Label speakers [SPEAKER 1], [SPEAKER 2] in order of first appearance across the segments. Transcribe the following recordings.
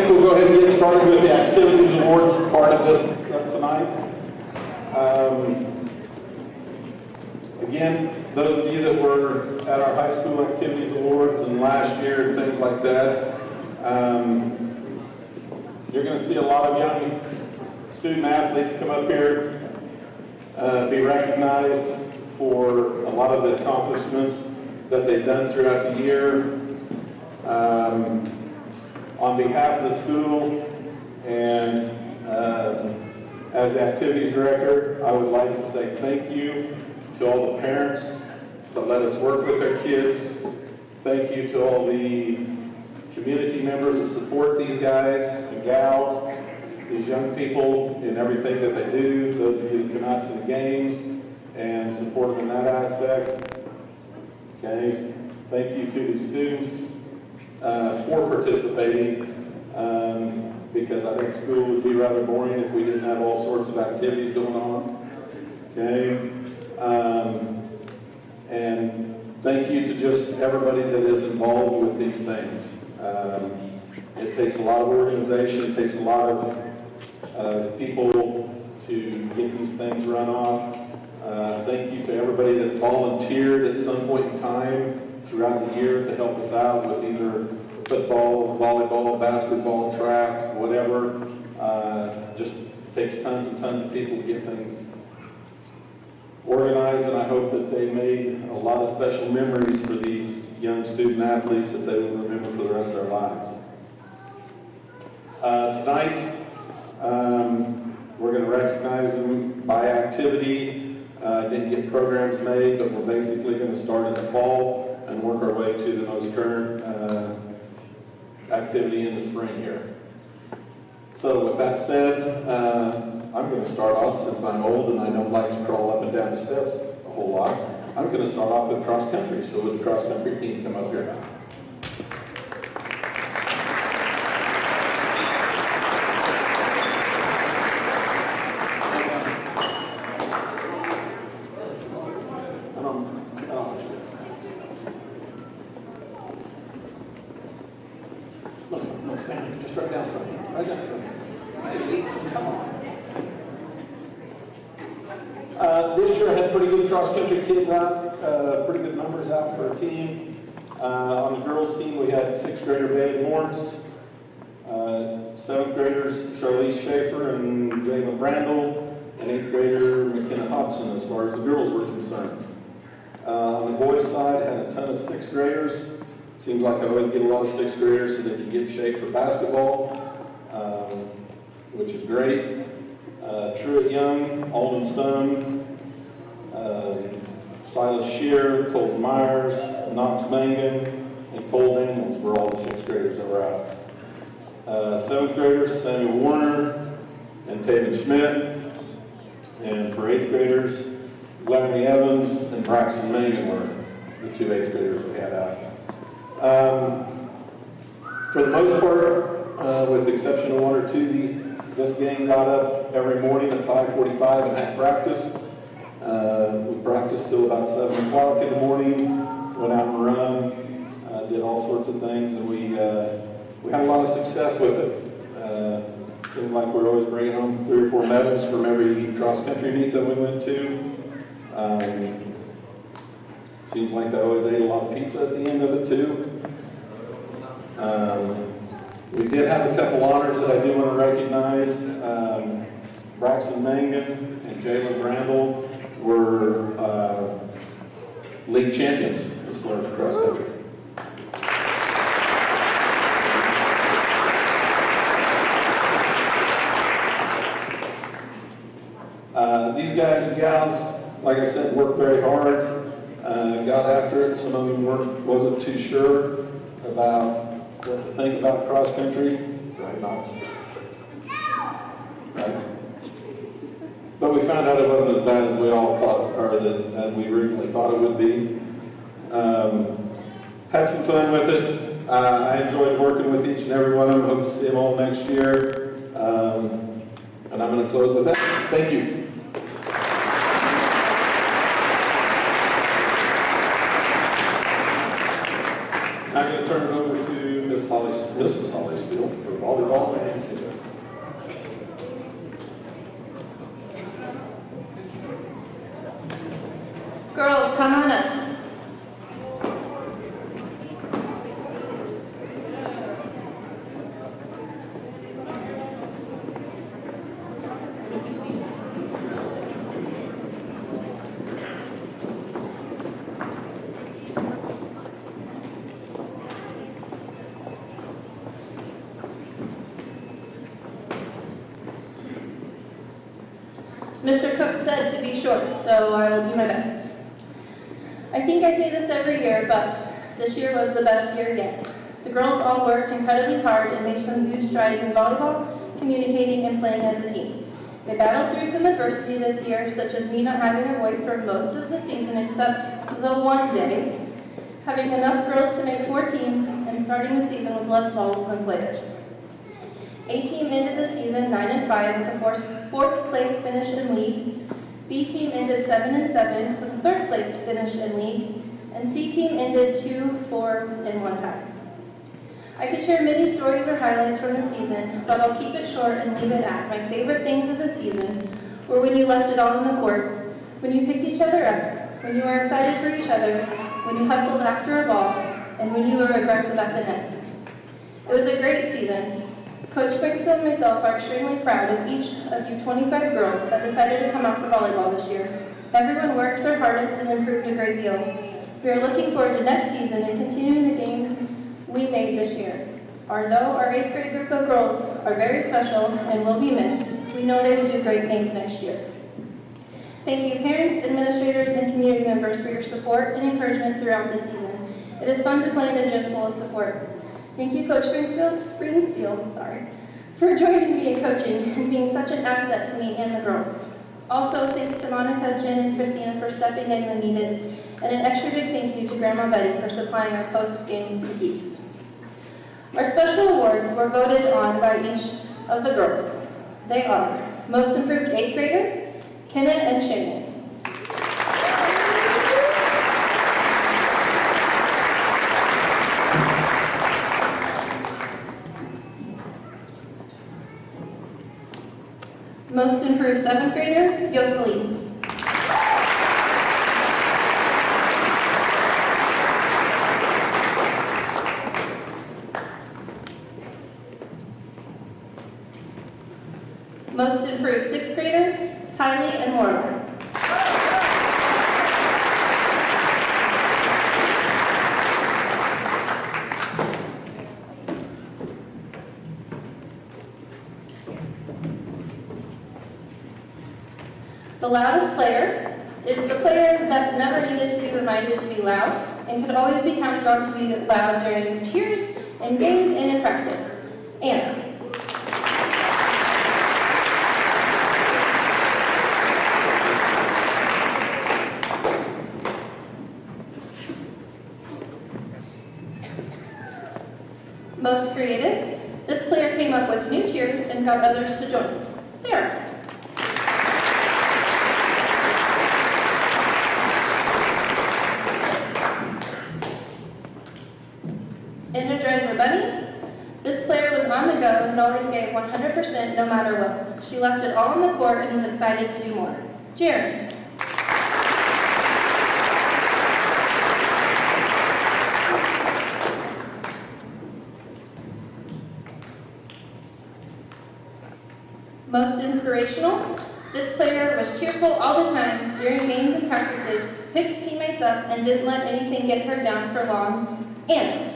[SPEAKER 1] think we'll go ahead and get started with the activities awards part of this tonight. Again, those of you that were at our high school activities awards and last year and things like that, you're going to see a lot of young student athletes come up here, be recognized for a lot of the accomplishments that they've done throughout the year. On behalf of the school and as the activities director, I would like to say thank you to all the parents that let us work with our kids. Thank you to all the community members that support these guys and gals, these young people in everything that they do, those of you that come out to the games and support them in that aspect. Okay, thank you to the students for participating, because I think school would be rather boring if we didn't have all sorts of activities going on. Okay, and thank you to just everybody that is involved with these things. It takes a lot of organization, it takes a lot of people to get these things run off. Thank you to everybody that's volunteered at some point in time throughout the year to help us out with either football, volleyball, basketball, track, whatever. Just takes tons and tons of people to get things organized, and I hope that they made a lot of special memories for these young student athletes that they will remember for the rest of their lives. Tonight, we're going to recognize them by activity. Didn't get programs made, but we're basically going to start in the fall and work our way to the most current activity in the spring here. So with that said, I'm going to start off, since I'm old and I don't like to crawl up and down the steps a whole lot, I'm going to start off with cross country. So would the cross country team come up here? This year I had pretty good cross-country kids out, pretty good numbers out for a team. On the girls' team, we had 6th grader Bailey Morris, 7th graders Charlize Schaefer and Jayla Brandel, and 8th grader McKenna Hobson as far as the girls were concerned. On the boys' side, I had a ton of 6th graders. Seems like I always get a lot of 6th graders so they can get in shape for basketball, which is great. Truett Young, Alden Stone, Silas Shear, Colton Myers, Knox Mangan, and Cole Daniels were all the 6th graders that were out. 7th graders, Samuel Warner and Taven Schmidt. And for 8th graders, Larry Evans and Braxton Mangan were the 2 8th graders we had out. For the most part, with the exception of 1 or 2, this gang got up every morning at 5:45 and had practice. We practiced till about 7 o'clock in the morning, went out and run, did all sorts of things, and we had a lot of success with it. Seemed like we were always bringing home 3 or 4 medals from every cross-country meet that we went to. Seems like they always ate a lot of pizza at the end of it too. We did have a couple honors that I do want to recognize. Braxton Mangan and Jayla Brandel were league champions as far as cross country. These guys and gals, like I said, worked very hard, got after it. Some of them wasn't too sure about what to think about cross country, right? Not, right? But we found out it wasn't as bad as we all thought, or that we originally thought it would be. Had some fun with it. I enjoyed working with each and every one of them. Hope to see them all next year. And I'm going to close with that. Thank you. I'm going to turn it over to Mrs. Holly Steele for volleyball. call Nancy.
[SPEAKER 2] Girls, come on up. Mr. Cook said to be short, so I will do my best. I think I say this every year, but this year was the best year yet. The girls all worked incredibly hard and made some huge strides in volleyball, communicating, and playing as a team. They battled through some adversity this year, such as me not having a voice for most of the season except the one day, having enough girls to make 4 teams, and starting the season with less balls than players. A team ended the season 9-5 with a fourth place finish in league. B team ended 7-7 with a 3rd place finish in league. And C team ended 2-4 and 1 tie. I could share many stories or highlights from the season, but I'll keep it short and leave it at my favorite things of the season were when you left it all on the court, when you picked each other up, when you were excited for each other, when you hustled after a ball, and when you were aggressive at the net. It was a great season. Coach Springfield and myself are extremely proud of each of you 25 girls that decided to come out for volleyball this year. Everyone worked their hardest and improved a great deal. We are looking forward to next season and continuing the gains we made this year. Although our 8th grade group of girls are very special and will be missed, we know they will do great things next year. Thank you parents, administrators, and community members for your support and encouragement throughout this season. It is fun to play in a gym full of support. Thank you, Coach Springfield, for joining me in coaching and being such an asset to me and the girls. Also, thanks to Monica, Jen, and Christina for stepping in when needed, and an extra big thank you to Grandma Betty for supplying our post-game cookies. Our special awards were voted on by each of the girls. They are Most Improved 8th Grader, Kenneth and Shannon. Most Improved 7th Grader, Yoselin. Most Improved 6th Grader, Tylee and Mortimer. The loudest player is the player that's never needed to be reminded to be loud and could always be counted on to be loud during cheers, in games, and in practice. Anna. Most creative. This player came up with new cheers and got others to join. Sarah. Energizer Bunny. This player was on the go and always gave 100% no matter what. She left it all on the court and was excited to do more. Jeremy. Most inspirational. This player was cheerful all the time during games and practices, picked teammates up, and didn't let anything get her down for long. Anna.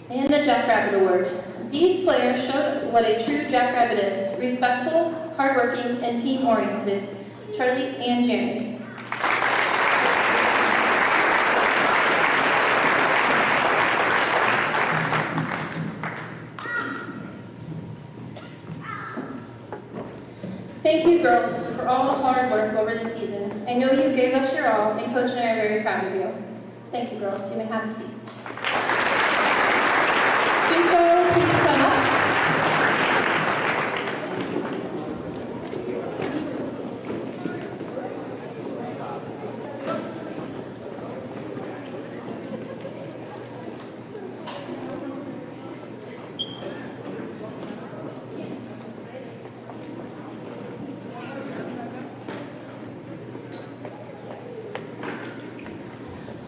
[SPEAKER 2] And the Jackrabbit Award. These players showed what a true Jackrabbit is: respectful, hardworking, and team-oriented. Charlize and Jeremy. Thank you, girls, for all the hard work over the season. I know you gave us your all, and Coach and I are very proud of you. Thank you, girls. You may have a seat. Junko, please come up.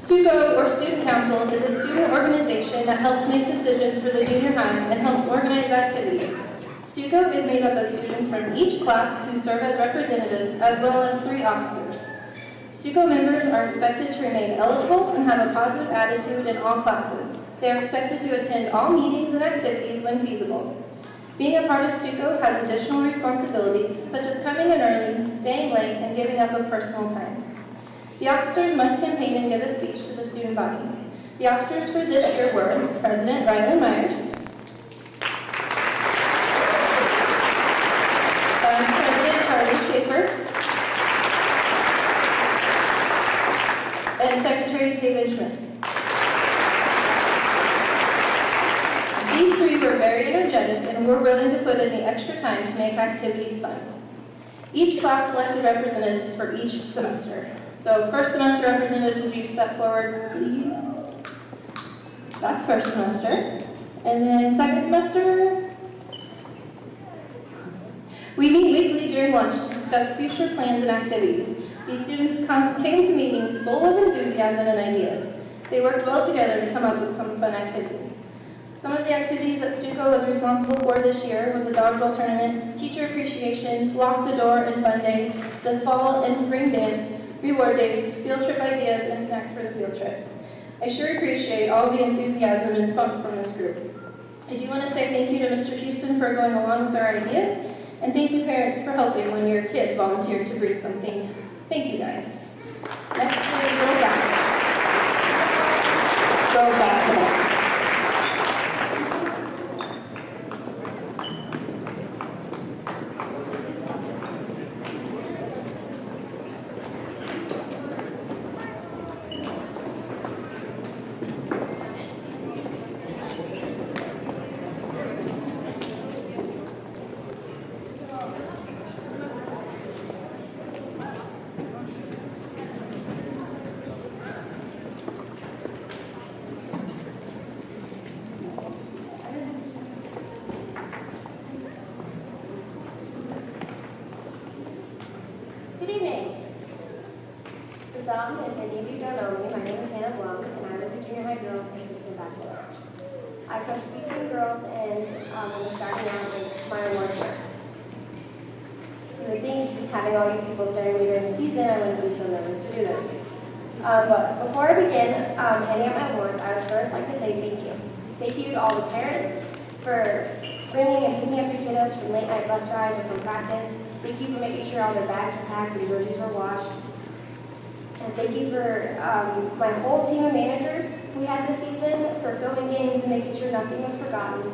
[SPEAKER 2] STUCO, or Student Council, is a student organization that helps make decisions for the junior high and helps organize activities. STUCO is made up of students from each class who serve as representatives, as well as 3 officers. STUCO members are expected to remain eligible and have a positive attitude in all classes. They are expected to attend all meetings and activities when feasible. Being a part of STUCO has additional responsibilities, such as coming in early, staying late, and giving up of personal time. The officers must campaign and give a speech to the student body. The officers for this year were President Rylan Myers, Vice President Charlie Schaefer, and Secretary Taven Schmidt. These 3 were very energetic and were willing to put in the extra time to make activities fun. Each class elected representatives for each semester. So first semester representatives, would you step forward, please? That's first semester. And then second semester, we meet weekly during lunch to discuss future plans and activities. These students came to meetings full of enthusiasm and ideas. They worked well together to come up with some fun activities. Some of the activities that STUCO was responsible for this year was a dodgeball tournament, teacher appreciation, lock the door and fun day, the fall and spring dance, reward days, field trip ideas, and snacks for the field trip. I sure appreciate all the enthusiasm and spunk from this group. I do want to say thank you to Mr. Houston for going along with our ideas, and thank you parents for helping when your kid volunteered to bring something. Thank you guys. Next is girls basketball. Girls basketball.
[SPEAKER 3] Good evening. For some, if any of you don't know me, my name is Hannah Blum, and I was a junior high girls assistant basketball coach. I coached B-team girls, and we're starting out with my awards first. You would think, having all you people staring me during the season, I wouldn't be so nervous to do this. But before I begin handing out my awards, I would first like to say thank you. Thank you to all the parents for bringing and picking up your kiddos from late night bus rides or from practice. Thank you for making sure all their bags were packed and jerseys were washed. And thank you for my whole team of managers we had this season for filming games and making sure nothing was forgotten.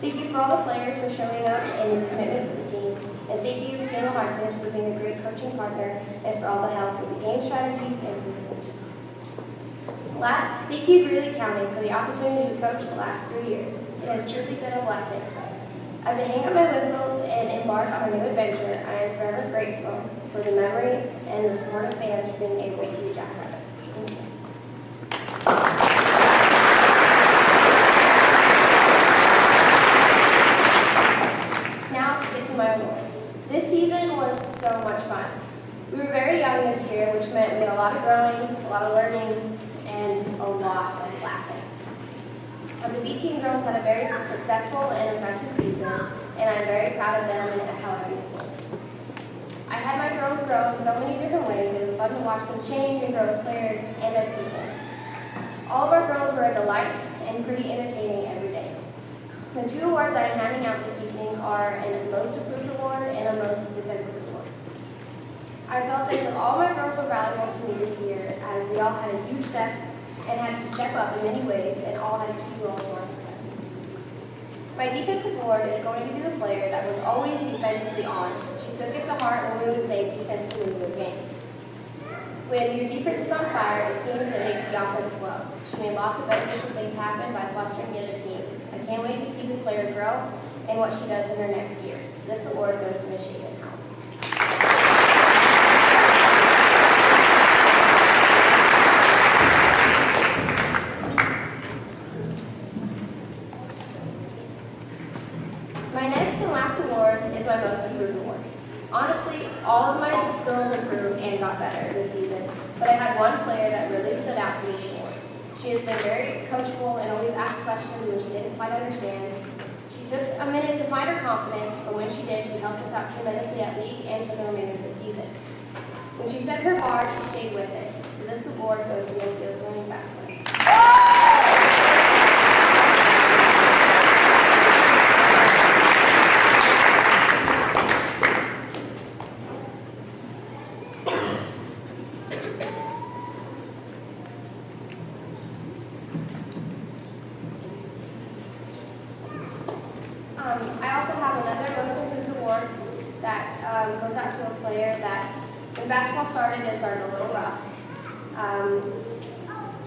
[SPEAKER 3] Thank you for all the players for showing up and your commitment to the team. And thank you to Kayla Harkness for being a great coaching partner and for all the help with the game strategies and presentation. Last, thank you Greeley County for the opportunity to coach the last 3 years. It has truly been a blessing. As I hang up my whistles and embark on a new adventure, I am forever grateful for the memories and the support of fans for being able to be Jackrabbit. Thank you. Now to get to my awards. This season was so much fun. We were very young this year, which meant we had a lot of growing, a lot of learning, and a lot of laughing. The B-team girls had a very successful and impressive season, and I'm very proud of them and how everything went. I had my girls grow in so many different ways. It was fun to watch them change and grow as players and as people. All of our girls were a delight and pretty entertaining every day. The 2 awards I am handing out this evening are a Most Improved Award and a Most Defensive Award. I felt as if all my girls were valuable to me this year, as they all had a huge step and had to step up in many ways, and all had key roles for our success. My defensive award is going to be the player that was always defensively on. She took it to heart when we would say defense can move the game. When your defense is on fire, it seems it makes the offense flow. She made lots of beneficial things happen by flustering the other team. I can't wait to see this player grow and what she does in her next years. This award goes to Michigan. My next and last award is my Most Improved Award. Honestly, all of my girls improved and got better this season, but but I had one player that really stood out to me more. She has been very coachable and always asked questions when she didn't quite understand. She took a minute to find her confidence, but when she did, she helped us out tremendously at league and for the remainder of the season. When she set her bar, she stayed with it. So this award goes to Miss Gosling Basketball. I also have another Most Improved Award that goes out to a player that, when basketball started, it started a little rough.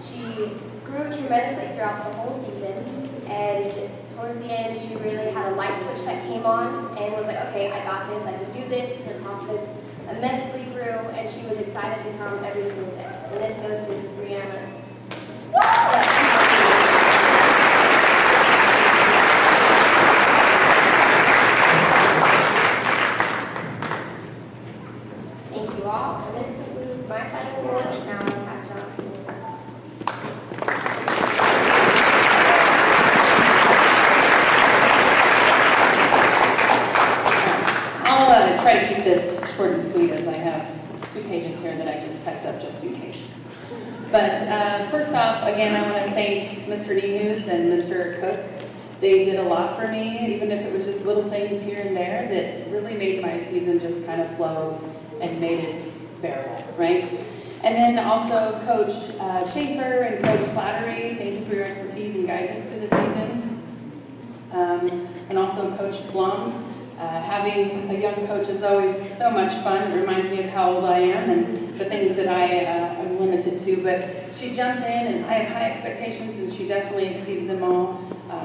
[SPEAKER 3] She grew tremendously throughout the whole season, and towards the end, she really had a light switch that came on and was like, okay, I got this, I can do this. Her confidence immensely grew, and she was excited to come every single day. And this goes to Brianna. Thank you all, and this concludes my side of the award. Now I'll pass it on to Ms. Douglas.
[SPEAKER 4] I'll try to keep this short and sweet, as I have 2 pages here that I just typed up just in case. But first off, again, I want to thank Mr. Nehus and Mr. Cook. They did a lot for me, even if it was just little things here and there that really made my season just kind of flow and made it bearable, right? And then also Coach Schaefer and Coach Slattery, thank you for your expertise and guidance through the season. And also Coach Blum. Having a young coach is always so much fun. It reminds me of how old I am and the things that I am limited to. But she jumped in, and I have high expectations, and she definitely exceeded them all.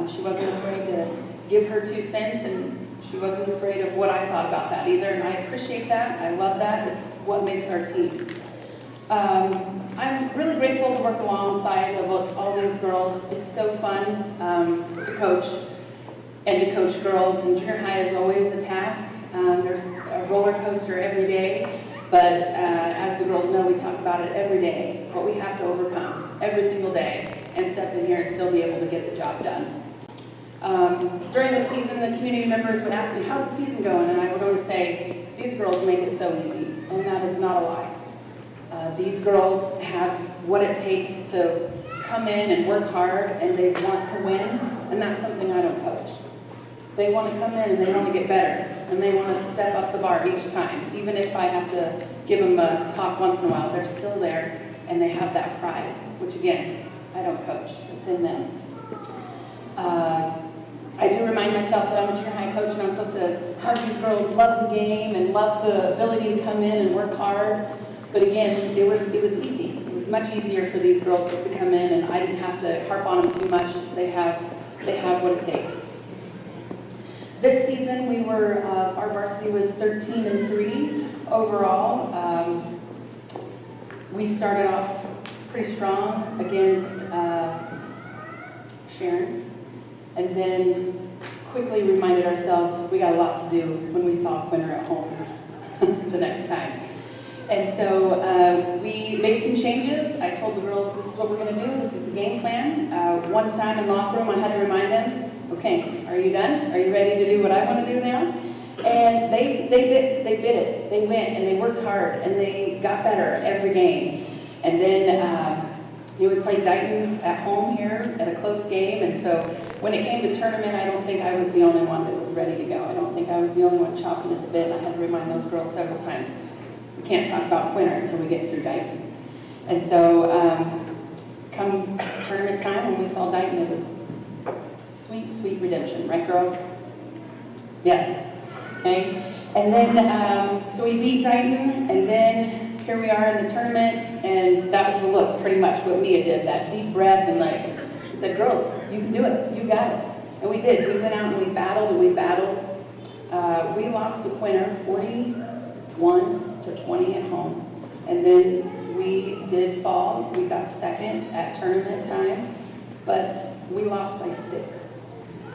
[SPEAKER 4] She wasn't afraid to give her 2 cents, and she wasn't afraid of what I thought about that either. And I appreciate that. I love that. It's what makes our team. I'm really grateful to work alongside of all these girls. It's so fun to coach. And to coach girls, and junior high is always a task. There's a roller coaster every day, but as the girls know, we talk about it every day, what we have to overcome every single day, and step in here and still be able to get the job done. During the season, the community members would ask me, how's the season going? And I would always say, these girls make it so easy, and that is not a lie. These girls have what it takes to come in and work hard, and they want to win, and that's something I don't coach. They want to come in and they want to get better, and they want to step up the bar each time. Even if I have to give them a talk once in a while, they're still there, and they have that pride, which again, I don't coach. It's in them. I do remind myself that I'm a junior high coach, and I'm supposed to have these girls love the game and love the ability to come in and work hard. But again, it was easy. It was much easier for these girls just to come in, and I didn't have to harp on them too much. They have what it takes. This season, our varsity was 13-3 overall. We started off pretty strong against Sharon, and then quickly reminded ourselves we got a lot to do when we saw Quinter at home the next time. And so we made some changes. I told the girls, this is what we're going to do. This is the game plan. One time in the locker room, I had to remind them, okay, are you done? Are you ready to do what I want to do now? And they bit it. They went and they worked hard and they got better every game. And then we played Dighton at home here at a close game. And so when it came to tournament, I don't think I was the only one that was ready to go. I don't think I was the only one chopping at the bit. I had to remind those girls several times, we can't talk about Quinter until we get through Dighton. And so come tournament time, when we saw Dighton, it was sweet, sweet redemption, right, girls? Yes. Okay. And then, so we beat Dighton, and then here we are in the tournament, and that was the look, pretty much what Mia did, that deep breath, and like, she said, girls, you can do it, you got it. And we did. We went out and we battled, and we battled. We lost to Quinter 41-20 at home, and then we did fall. We got second at tournament time, but we lost by 6.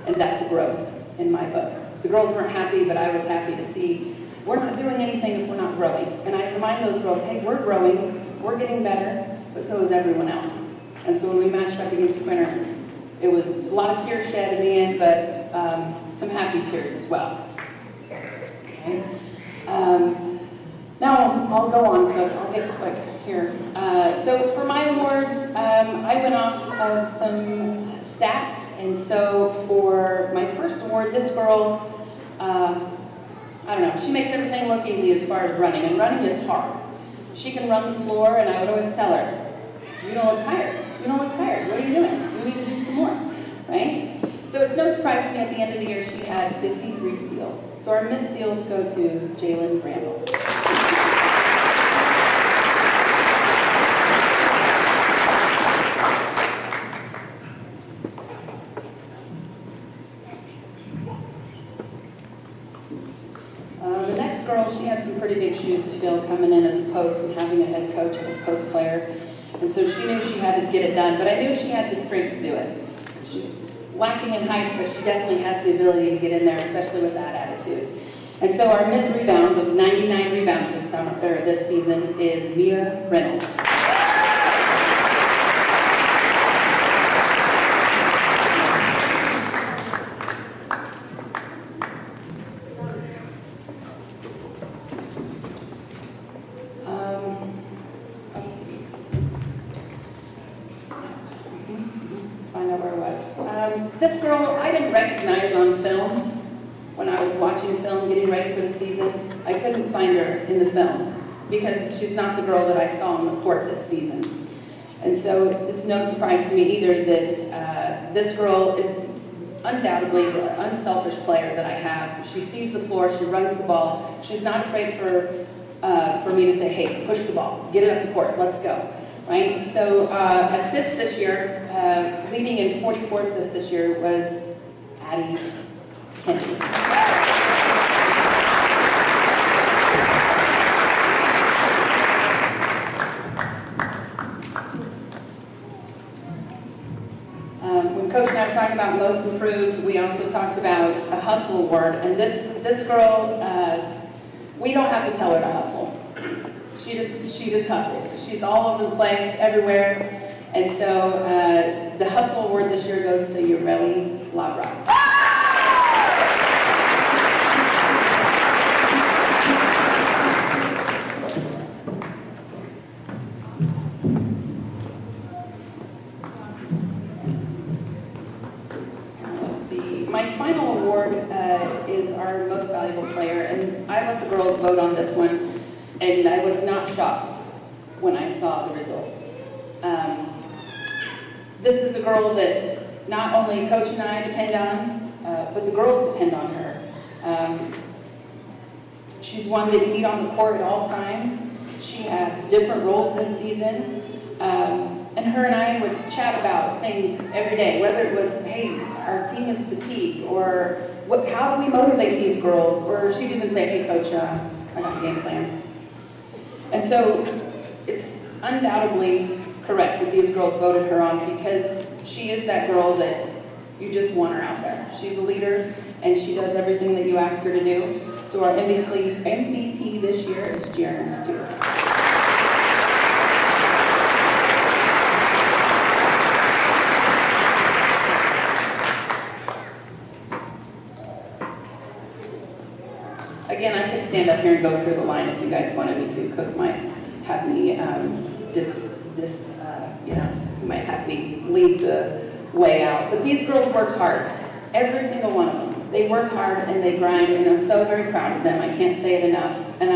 [SPEAKER 4] And that's a growth in my book. The girls weren't happy, but I was happy to see we're not doing anything if we're not growing. And I remind those girls, hey, we're growing. we're getting better, but so is everyone else. And so when we matched up against Quinter, it was a lot of tears shed in the end, but some happy tears as well. Okay. Now I'll go on, Cook. I'll get quick here. So for my awards, I went off of some stats, and so for my first award, this girl, I don't know, she makes everything look easy as far as running, and running is hard. She can run the floor, and I would always tell her, you don't look tired. You don't look tired. What are you doing? You need to do some more, right? So it's no surprise to me at the end of the year she had 53 steals. So our missed steals go to Jalen Randall. The next girl, she had some pretty big shoes to fill coming in as a post and having a head coach as a post player. And so she knew she had to get it done, but I knew she had the strength to do it. She's lacking in height, but she definitely has the ability to get in there, especially with that attitude. And so our missed rebounds of 99 rebounds this season is Mia Reynolds. This girl, I didn't recognize on film when I was watching film getting ready for the season. I couldn't find her in the film because she's not the girl that I saw on the court this season. And so it's no surprise to me either that this girl is undoubtedly the unselfish player that I have. She sees the floor, she runs the ball. She's not afraid for me to say, hey, push the ball, get it up the court, let's go. Right? So assists this year, leading in 44 assists this year was Addie Kennedy. When Coach and I were talking about most improved, we also talked about a hustle award. And this girl, we don't have to tell her to hustle. She just hustles. She's all over the place, everywhere. And so the hustle award this year goes to Ureli Labra. Let's see. My final award is our most valuable player. And I let the girls vote on this one. And I was not shocked when I saw the results. This is a girl that not only Coach and I depend on, but the girls depend on her. She's one that you need on the court at all times. She had different roles this season. And her and I would chat about things every day, whether it was, hey, our team is fatigued, or how do we motivate these girls? Or she'd even say, hey, Coach, I got a game plan. And so it's undoubtedly correct that these girls voted her on because she is that girl that you just want her out there. She's a leader and she does everything that you ask her to do. So our MVP this year is Jaren Stewart. Again, I could stand up here and go through the line if you guys wanted me to. Cook might have me you might have me lead the way out. But these girls work hard, every single one of them. They work hard and they grind, and I'm so very proud of them. I can't say it enough. And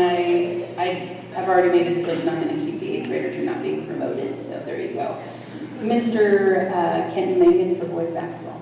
[SPEAKER 4] I have already made the decision I'm going to keep the 8th graders who are not being promoted. So there you go. Mr. Kenton Mangan for boys basketball.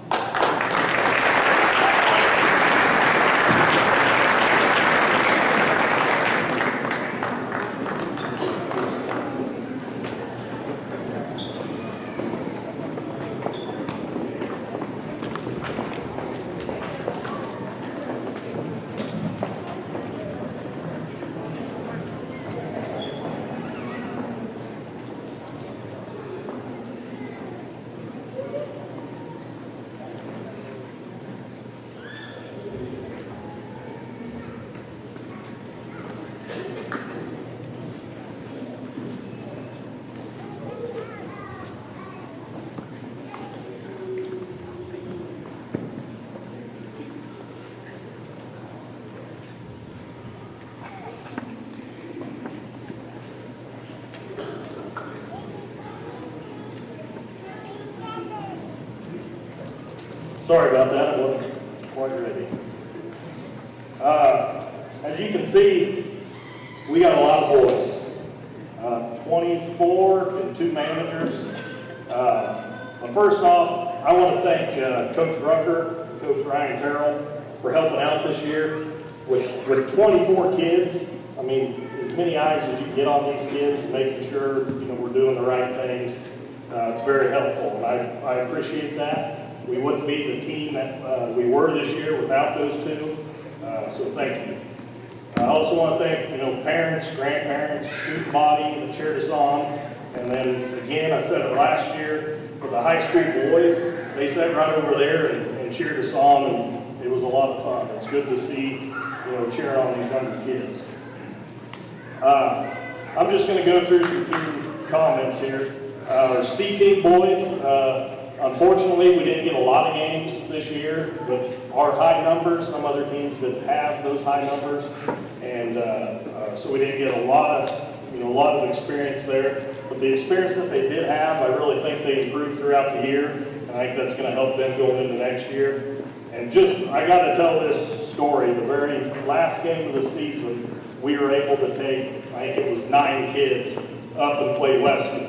[SPEAKER 5] Sorry about that, I wasn't quite ready. As you can see, we got a lot of boys. 24 and 2 managers. But first off, I want to thank Coach Rucker, Coach Ryan Terrell for helping out this year. With 24 kids, I mean, as many eyes as you can get on these kids, making sure we're doing the right things. It's very helpful, and I appreciate that. We wouldn't be the team that we were this year without those two. So thank you. I also want to thank parents, grandparents, student body that cheered us on. And then again, I said it last year for the high school boys. They sat right over there and cheered us on, and it was a lot of fun. It's good to see cheering on these younger kids. I'm just going to go through some few comments here. Our C team boys, unfortunately, we didn't get a lot of games this year with our high numbers. Some other teams didn't have those high numbers, and so we didn't get a lot of experience there. But the experience that they did have, I really think they improved throughout the year, and I think that's going to help them going into next year. And I got to tell this story. The very last game of the season, we were able to take, I think it was 9 kids up and play Weston.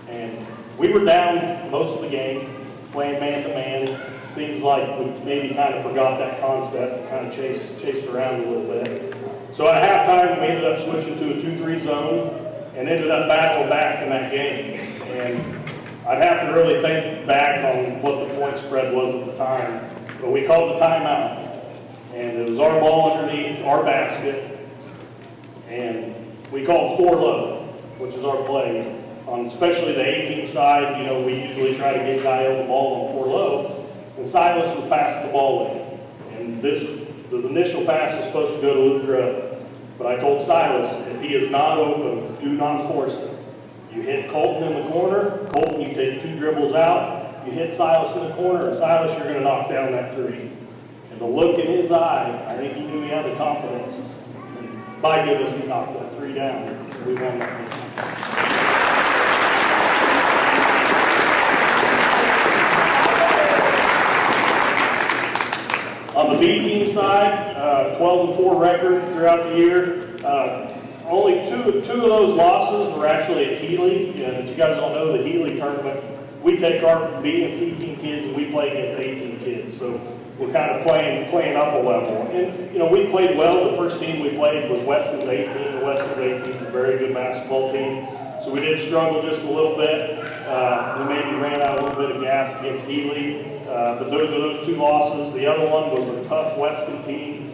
[SPEAKER 5] And we were down most of the game, playing man-to-man. Seems like we maybe kind of forgot that concept, kind of chased around a little bit. So at halftime, we ended up switching to a 2-3 zone and ended up battling back in that game. And I'd have to really think back on what the point spread was at the time. But we called the timeout, and it was our ball underneath our basket, and we called 4 low, which is our play. Especially the A-team side, we usually try to get Kyle the ball on 4 low, and Silas would pass the ball in. And the initial pass was supposed to go to Luke Grubb, but I told Silas, if he is not open, do not force it. You hit Colton in the corner, Colton, you take 2 dribbles out, you hit Silas in the corner, and Silas, you're going to knock down that 3. And the look in his eye, I think he knew he had the confidence. And by goodness, he knocked that 3 down. We won that game. On the B team side, 12-4 record throughout the year. Only two of those losses were actually at Greeley. And if you guys don't know, the Greeley tournament, we take our B and C team kids and we play against A team kids. So we're kind of playing up a level. And we played well. The first team we played was Weston's A team. The Weston's A team is a very good basketball team. So we did struggle just a little bit. We maybe ran out a little bit of gas against Greeley. But those are those 2 losses. The other one was a tough Weston team,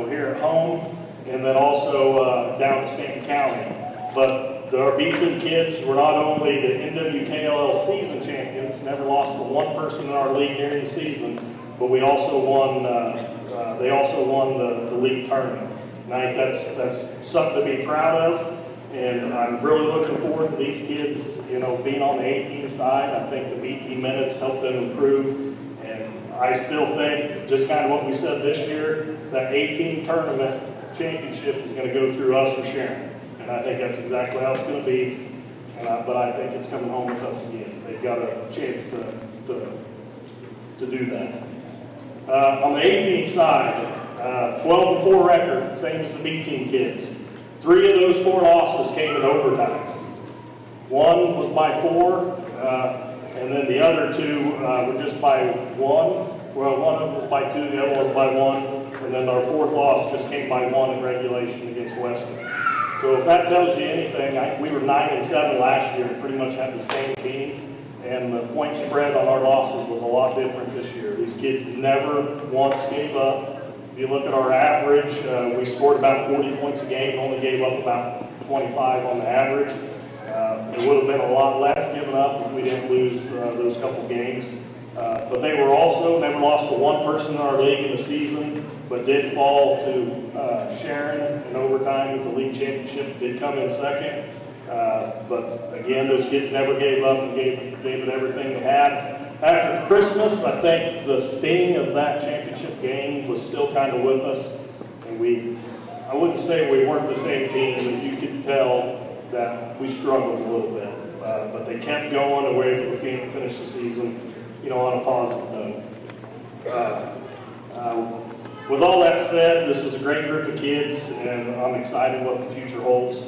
[SPEAKER 5] here at home, and then also down in Stanton County. But our B team kids were not only the NWKLL season champions, never lost to one person in our league during the season, but we also won. They also won the league tournament. And I think that's something to be proud of. And I'm really looking forward to these kids, being on the A team side. I think the B team minutes help them improve. And I still think, just kind of what we said this year, that A team tournament championship is going to go through us or Sharon. And I think that's exactly how it's going to be. But I think it's coming home with us again. They've got a chance to do that. On the A team side, 12-4 record, same as the B team kids. 3 of those 4 losses came in overtime. One was by 4, and then the other 2 were just by 1. Well, one of them was by 2, the other was by 1, and then our 4th loss just came by 1 in regulation against Weston. So if that tells you anything, we were 9-7 last year, pretty much had the same team, and the point spread on our losses was a lot different this year. These kids never once gave up. If you look at our average, we scored about 40 points a game, only gave up about 25 on the average. It would have been a lot less given up if we didn't lose those couple games. But they were also never lost to one person in our league in the season, but did fall to Sharon in overtime with the league championship, did come in second. But again, those kids never gave up and gave it everything they had. After Christmas, I think the sting of that championship game was still kind of with us. And I wouldn't say we weren't the same team, but you could tell that we struggled a little bit. But they kept going and were able to finish the season. on a positive note. With all that said, this is a great group of kids, and I'm excited what the future holds.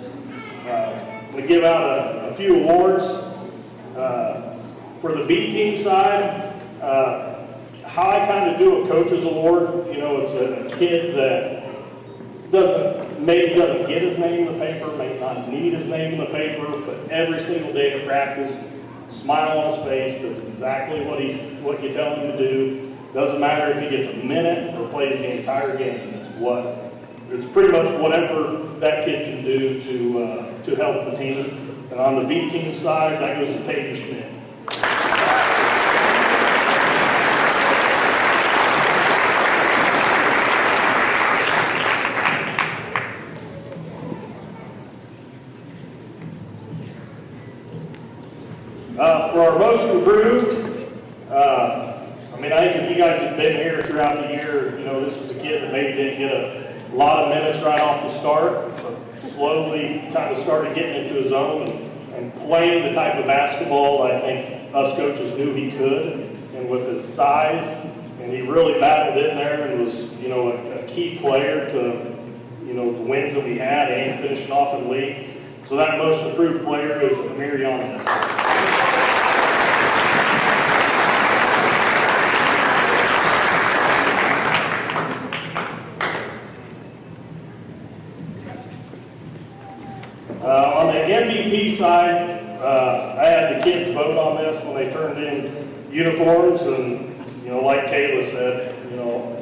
[SPEAKER 5] I'm going to give out a few awards. For the B team side, how I kind of do a coach's award, it's a kid that maybe doesn't get his name in the paper, may not need his name in the paper, but every single day of practice, smile on his face, does exactly what you tell him to do. Doesn't matter if he gets a minute or plays the entire game. It's pretty much whatever that kid can do to help the team. And on the B team side, that goes to Peyton Schmidt. For our most improved, I think if you guys have been here throughout the year, this was a kid that maybe didn't get a lot of minutes right off the start, but slowly kind of started getting into his own and playing the type of basketball I think us coaches knew he could, and with his size, and he really battled in there and was, a key player to, the wins that we had and finishing off in the league. So that most improved player is Amir Giannis. On the MVP side, I had the kids vote on this when they turned in uniforms, and like Kayla said,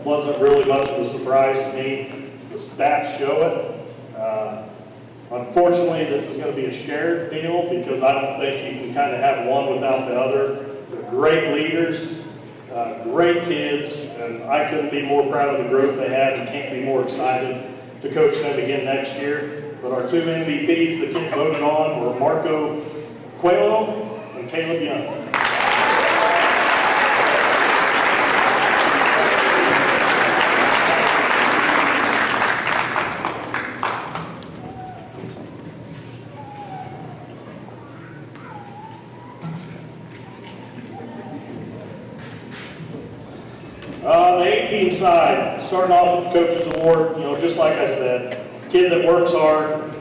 [SPEAKER 5] wasn't really much of a surprise to me. The stats show it. Unfortunately, this is going to be a shared deal because I don't think you can kind of have one without the other. They're great leaders, great kids, and I couldn't be more proud of the growth they had and can't be more excited to coach them again next year. But our two MVPs the kids voted on were Marco Coelho and Caleb Young. The A-team side, starting off with the Coach's Award, just like I said, kid that works hard,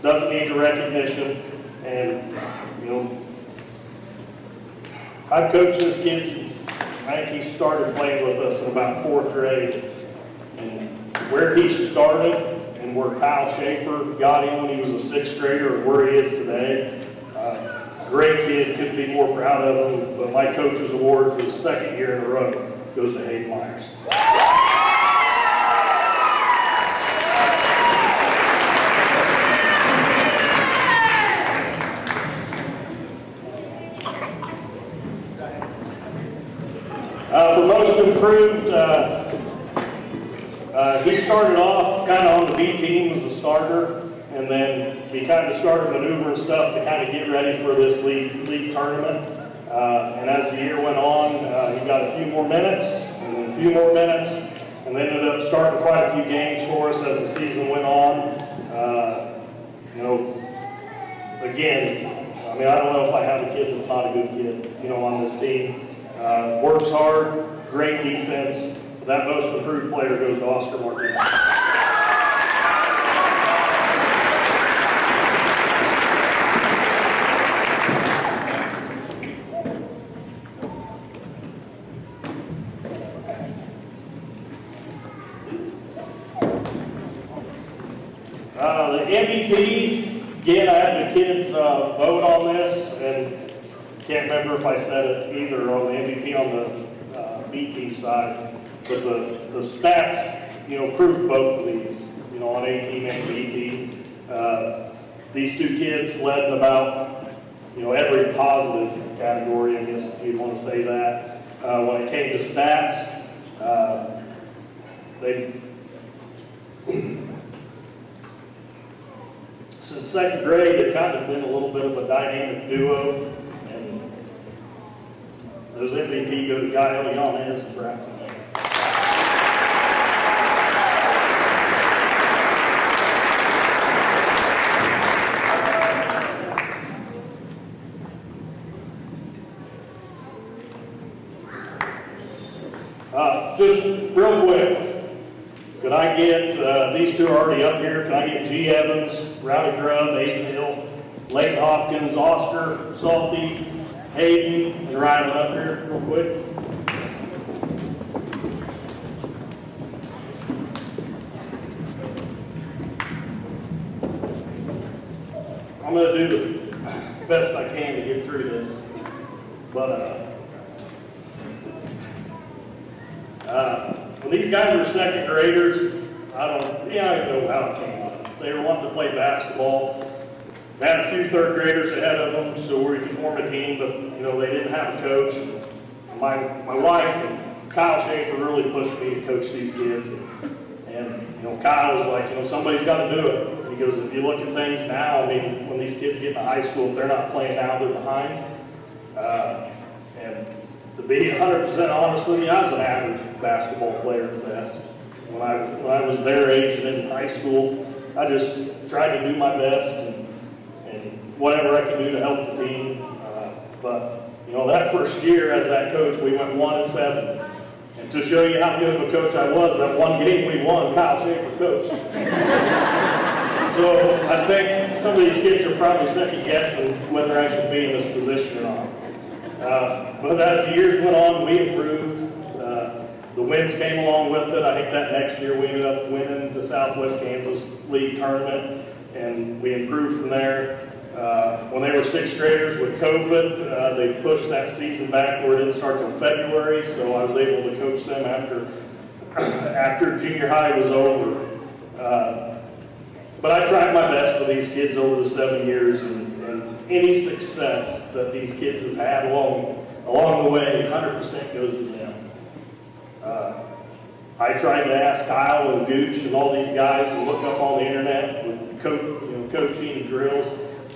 [SPEAKER 5] doesn't need the recognition, and, I've coached this kid since I think he started playing with us in about 4th grade, and where he started and where Kyle Schaefer got him when he was a 6th grader and where he is today, great kid, couldn't be more proud of him, but my Coach's Award for the 2nd year in a row goes to Hayden Myers. For most improved, he started off kind of on the B team as a starter, and then he kind of started maneuvering stuff to kind of get ready for this league tournament. And as the year went on, he got a few more minutes, and then a few more minutes, and then ended up starting quite a few games for us as the season went on. Again, I don't know if I have a kid that's not a good kid, on this team. Works hard, great defense. That most improved player goes to Oscar Martinez. The MVP, again, I had the kids vote on this, and can't remember if I said it either on the MVP on the B team side, but the stats, proved both of these, on A team and B team. These two kids led in about, every positive category, I guess if you want to say that. When it came to stats, since 2nd grade, they've kind of been a little bit of a dynamic duo, and those MVP go to Gael Yanez and Braxton. these two are already up here. Can I get G. Evans, Rowdy Grubb, Aiden Hill, Leighton Hopkins, Oscar, Salty, Hayden, and Ryan up here real quick? I'm going to do the best I can to get through this, but when these guys were second graders, I don't know how it came up. They were wanting to play basketball. They had a few third graders ahead of them, so we could form a team, but they didn't have a coach. My wife and Kyle Schaefer really pushed me to coach these kids, and Kyle was like, somebody's got to do it. He goes, if you look at things now, I mean, when these kids get to high school, if they're not playing now, they're behind. And to be 100% honest with you, I was an average basketball player at best. When I was their age and in high school, I just tried to do my best and whatever I could do to help the team. But that first year as that coach, we went 1-7. And to show you how good of a coach I was, that one game we won, Kyle Schaefer coached. So I think some of these kids are probably second guessing whether I should be in this position or not. But as the years went on, we improved. The wins came along with it. I think that next year we ended up winning the Southwest Kansas League tournament, and we improved from there. When they were sixth graders with COVID, they pushed that season back where it didn't start until February, so I was able to coach them after junior high was over. But I tried my best for these kids over the 7 years, and any success that these kids have had along the way, 100% goes to them. I tried to ask Kyle and Gooch and all these guys to look up on the internet with coaching and drills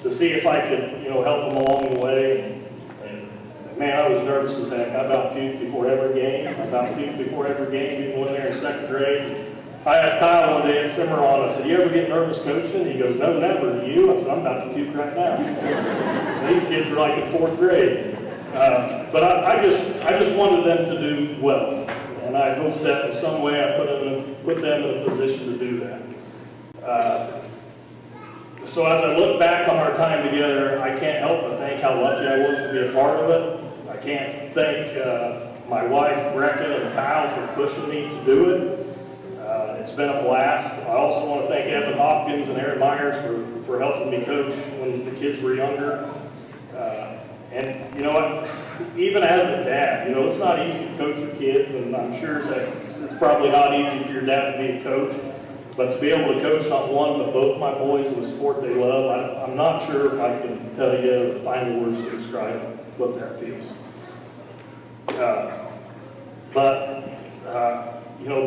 [SPEAKER 5] to see if I could help them along the way. And man, I was nervous as heck. I about puked before every game. Even when they're in second grade. I asked Kyle one day at Cimarron, I said, you ever get nervous coaching? He goes, no, never. Do you? I said, I'm about to puke right now. And these kids were like in fourth grade. But I just wanted them to do well. And I hope that in some way I put them in a position to do that. So as I look back on our time together, I can't help but think how lucky I was to be a part of it. I can't thank my wife, Brecca, and Kyle for pushing me to do it. It's been a blast. I also want to thank Evan Hopkins and Aaron Myers for helping me coach when the kids were younger. And you know what? Even as a dad, it's not easy to coach your kids, and I'm sure it's probably not easy for your dad to be a coach. But to be able to coach not one, but both my boys in the sport they love, I'm not sure if I can tell you the final words to describe what that feels.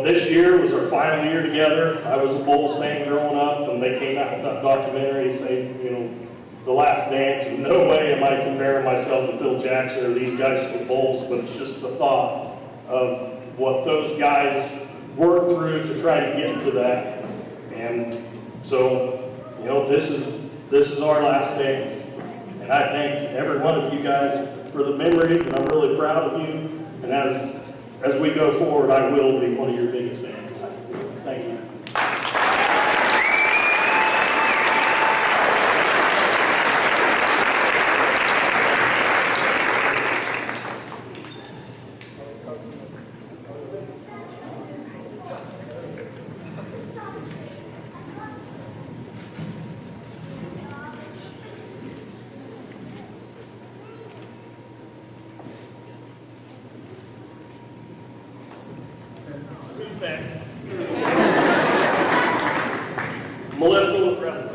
[SPEAKER 5] This year was our final year together. I was a Bulls fan growing up, and they came out with that documentary saying, The Last Dance. In no way am I comparing myself to Phil Jackson or these guys from the Bulls, but it's just the thought of what those guys worked through to try to get to that. And so, this is our last dance. And I thank every one of you guys for the memories, and I'm really proud of you. And as we go forward, I will be one of your biggest fans in high school. Thank you. Next. Melissa will present.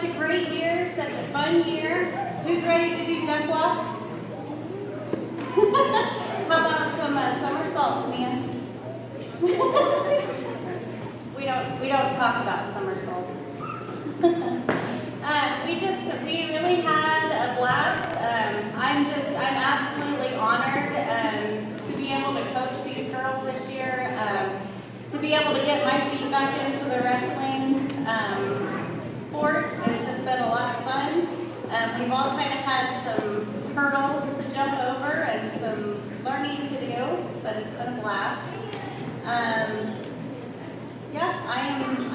[SPEAKER 6] a great year, such a fun year. Who's ready to do duck walks? How about some somersaults, man? we don't talk about somersaults. We really had a blast. I'm absolutely honored to be able to coach these girls this year, to be able to get my feet back into the wrestling sport. It's just been a lot of fun. We've all kind of had some hurdles to jump over and some learning to do, but it's been a blast.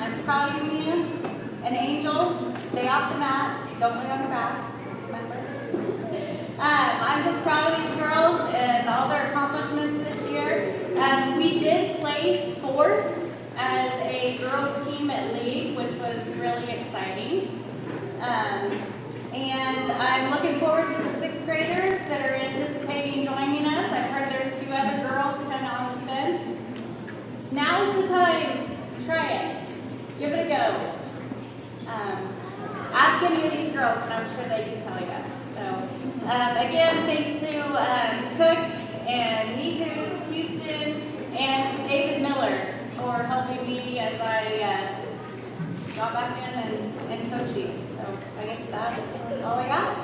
[SPEAKER 6] I'm proud of you, an angel. Stay off the mat, don't lay on your back. Remember? I'm just proud of these girls and all their accomplishments this year. We did place 4th as a girls team at league, which was really exciting. And I'm looking forward to the 6th graders that are anticipating joining us. I've heard there's a few other girls kind of on the fence. Now's the time. Try it. Give it a go. Ask any of these girls, and I'm sure they can tell you. So, again, thanks to Cook and Nikus Houston and to David Miller for helping me as I got back in and coaching. So, I guess that's all I got.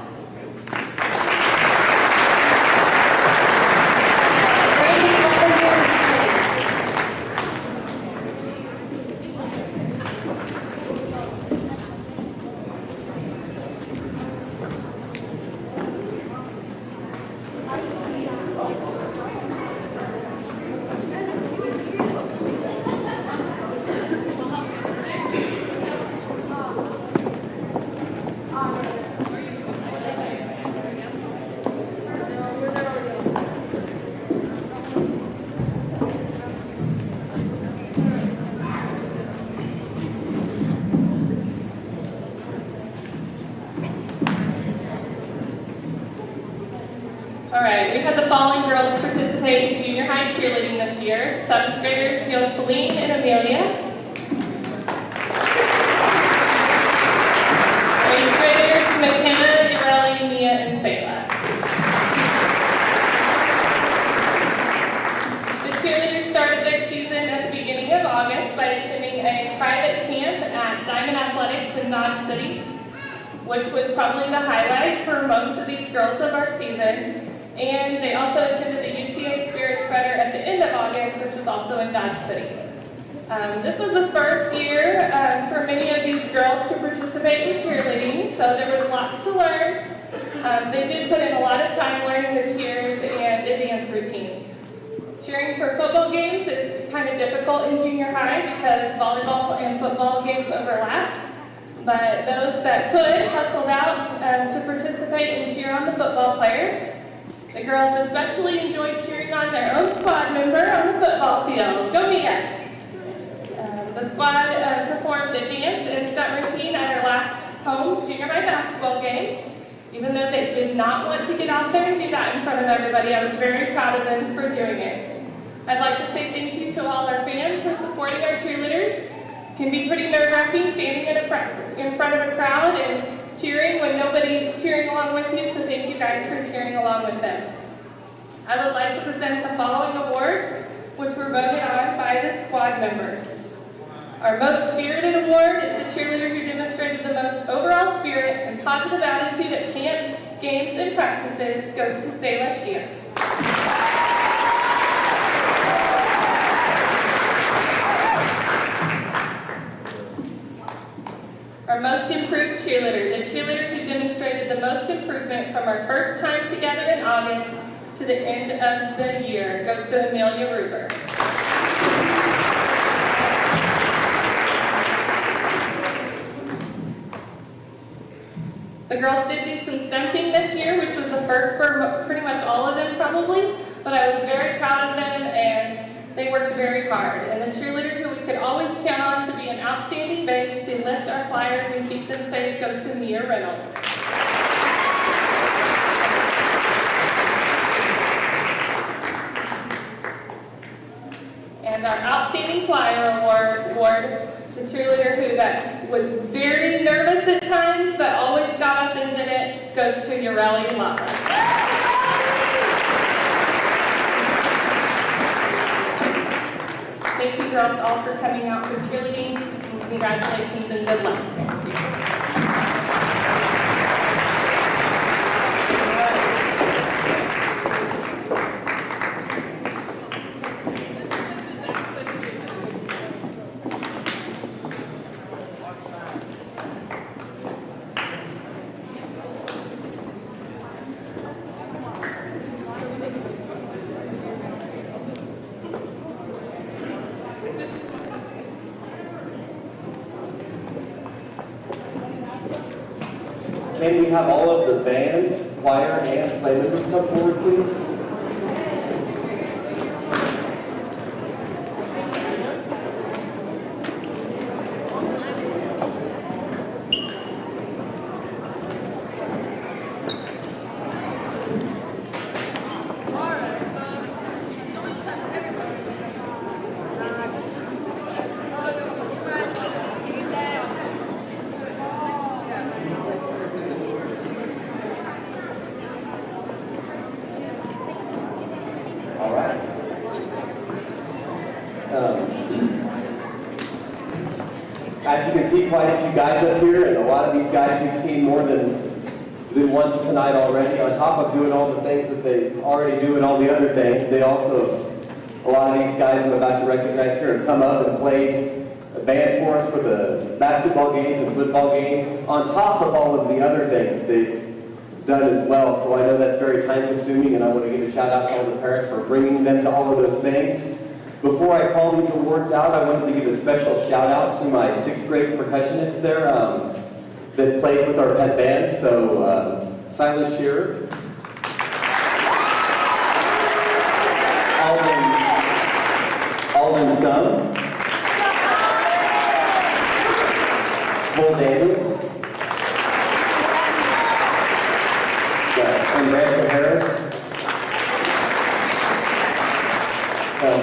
[SPEAKER 7] All right, we had the following girls participate in junior high cheerleading this year. 7th graders, Celine and Amelia. 8th graders, McKenna, Ureli, Mia, and Sayla. The cheerleaders started their season at the beginning of August by attending a private camp at Diamond Athletics in Dodge City, which was probably the highlight for most of these girls of our season. And they also attended the UCA Spirit Spreader at the end of August, which was also in Dodge City. This was the first year for many of these girls to participate in cheerleading, so there was lots to learn. They did put in a lot of time learning the cheers and the dance routine. Cheering for football games is kind of difficult in junior high because volleyball and football games overlap. But those that could hustled out to participate and cheer on the football players. The girls especially enjoyed cheering on their own squad member on the football field. Go Mia! The squad performed a dance and stunt routine at our last home junior high basketball game. Even though they did not want to get out there and do that in front of everybody, I was very proud of them for doing it. I'd like to say thank you to all our fans for supporting our cheerleaders. It can be pretty nerve-wracking standing in front of a crowd and cheering when nobody's cheering along with you, so thank you guys for cheering along with them. I would like to present the following awards, which were voted on by the squad members. Our Most Spirited Award is the cheerleader who demonstrated the most overall spirit and positive attitude at camp, games, and practices goes to Sayla Shear. Our Most Improved Cheerleader, the cheerleader who demonstrated the most improvement from our first time together in August to the end of the year, goes to Amelia Ruber. The girls did do some stunting this year, which was the first for pretty much all of them probably, but I was very proud of them and they worked very hard. And the cheerleader who we could always count on to be an outstanding base to lift our flyers and keep them safe goes to Mia Reynolds. And our Outstanding Flyer Award, the cheerleader who got was very nervous at times, but always got up and did it, goes to Ureli Lava. Thank you girls all for coming out for cheerleading, and congratulations and good luck.
[SPEAKER 8] Can we have all of the band, choir, and play members come forward, please? All right. As you can see, quite a few guys up here, and a lot of these guys you've seen more than once tonight already. On top of doing all the things that they already do and all the other things, they also, a lot of these guys I'm about to recognize here have come up and played a band for us for the basketball games and football games, on top of all of the other things they've done as well. So I know that's very time consuming, and I want to give a shout out to all the parents for bringing them to all of those things. Before I call these awards out, I wanted to give a special shout out to my 6th grade percussionists there that played with our pet band. So Silas Shearer, Alden Stum, Cole Daniels, and Ransom Harris.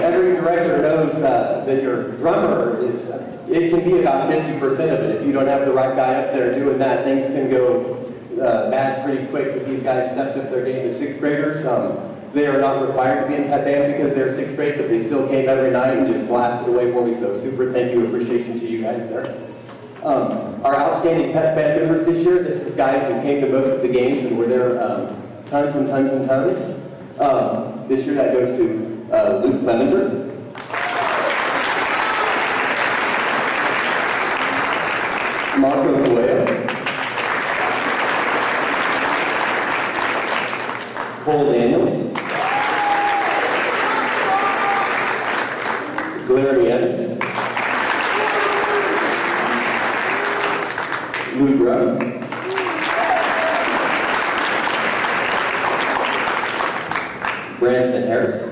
[SPEAKER 8] Every director knows that your drummer is, it can be about 50% of it. If you don't have the right guy up there doing that, things can go bad pretty quick. But these guys stepped up their game as 6th graders. They are not required to be in pet band because they're 6th grade, but they still came every night and just blasted away for me. So super thank you, appreciation to you guys there. Our outstanding pet band members this year, this is guys who came to most of the games and were there tons and tons and tons. This year that goes to Luke Clevenger, Marco Coelho, Cole Daniels, Larry Evans, Lou Brown, Branson Harris,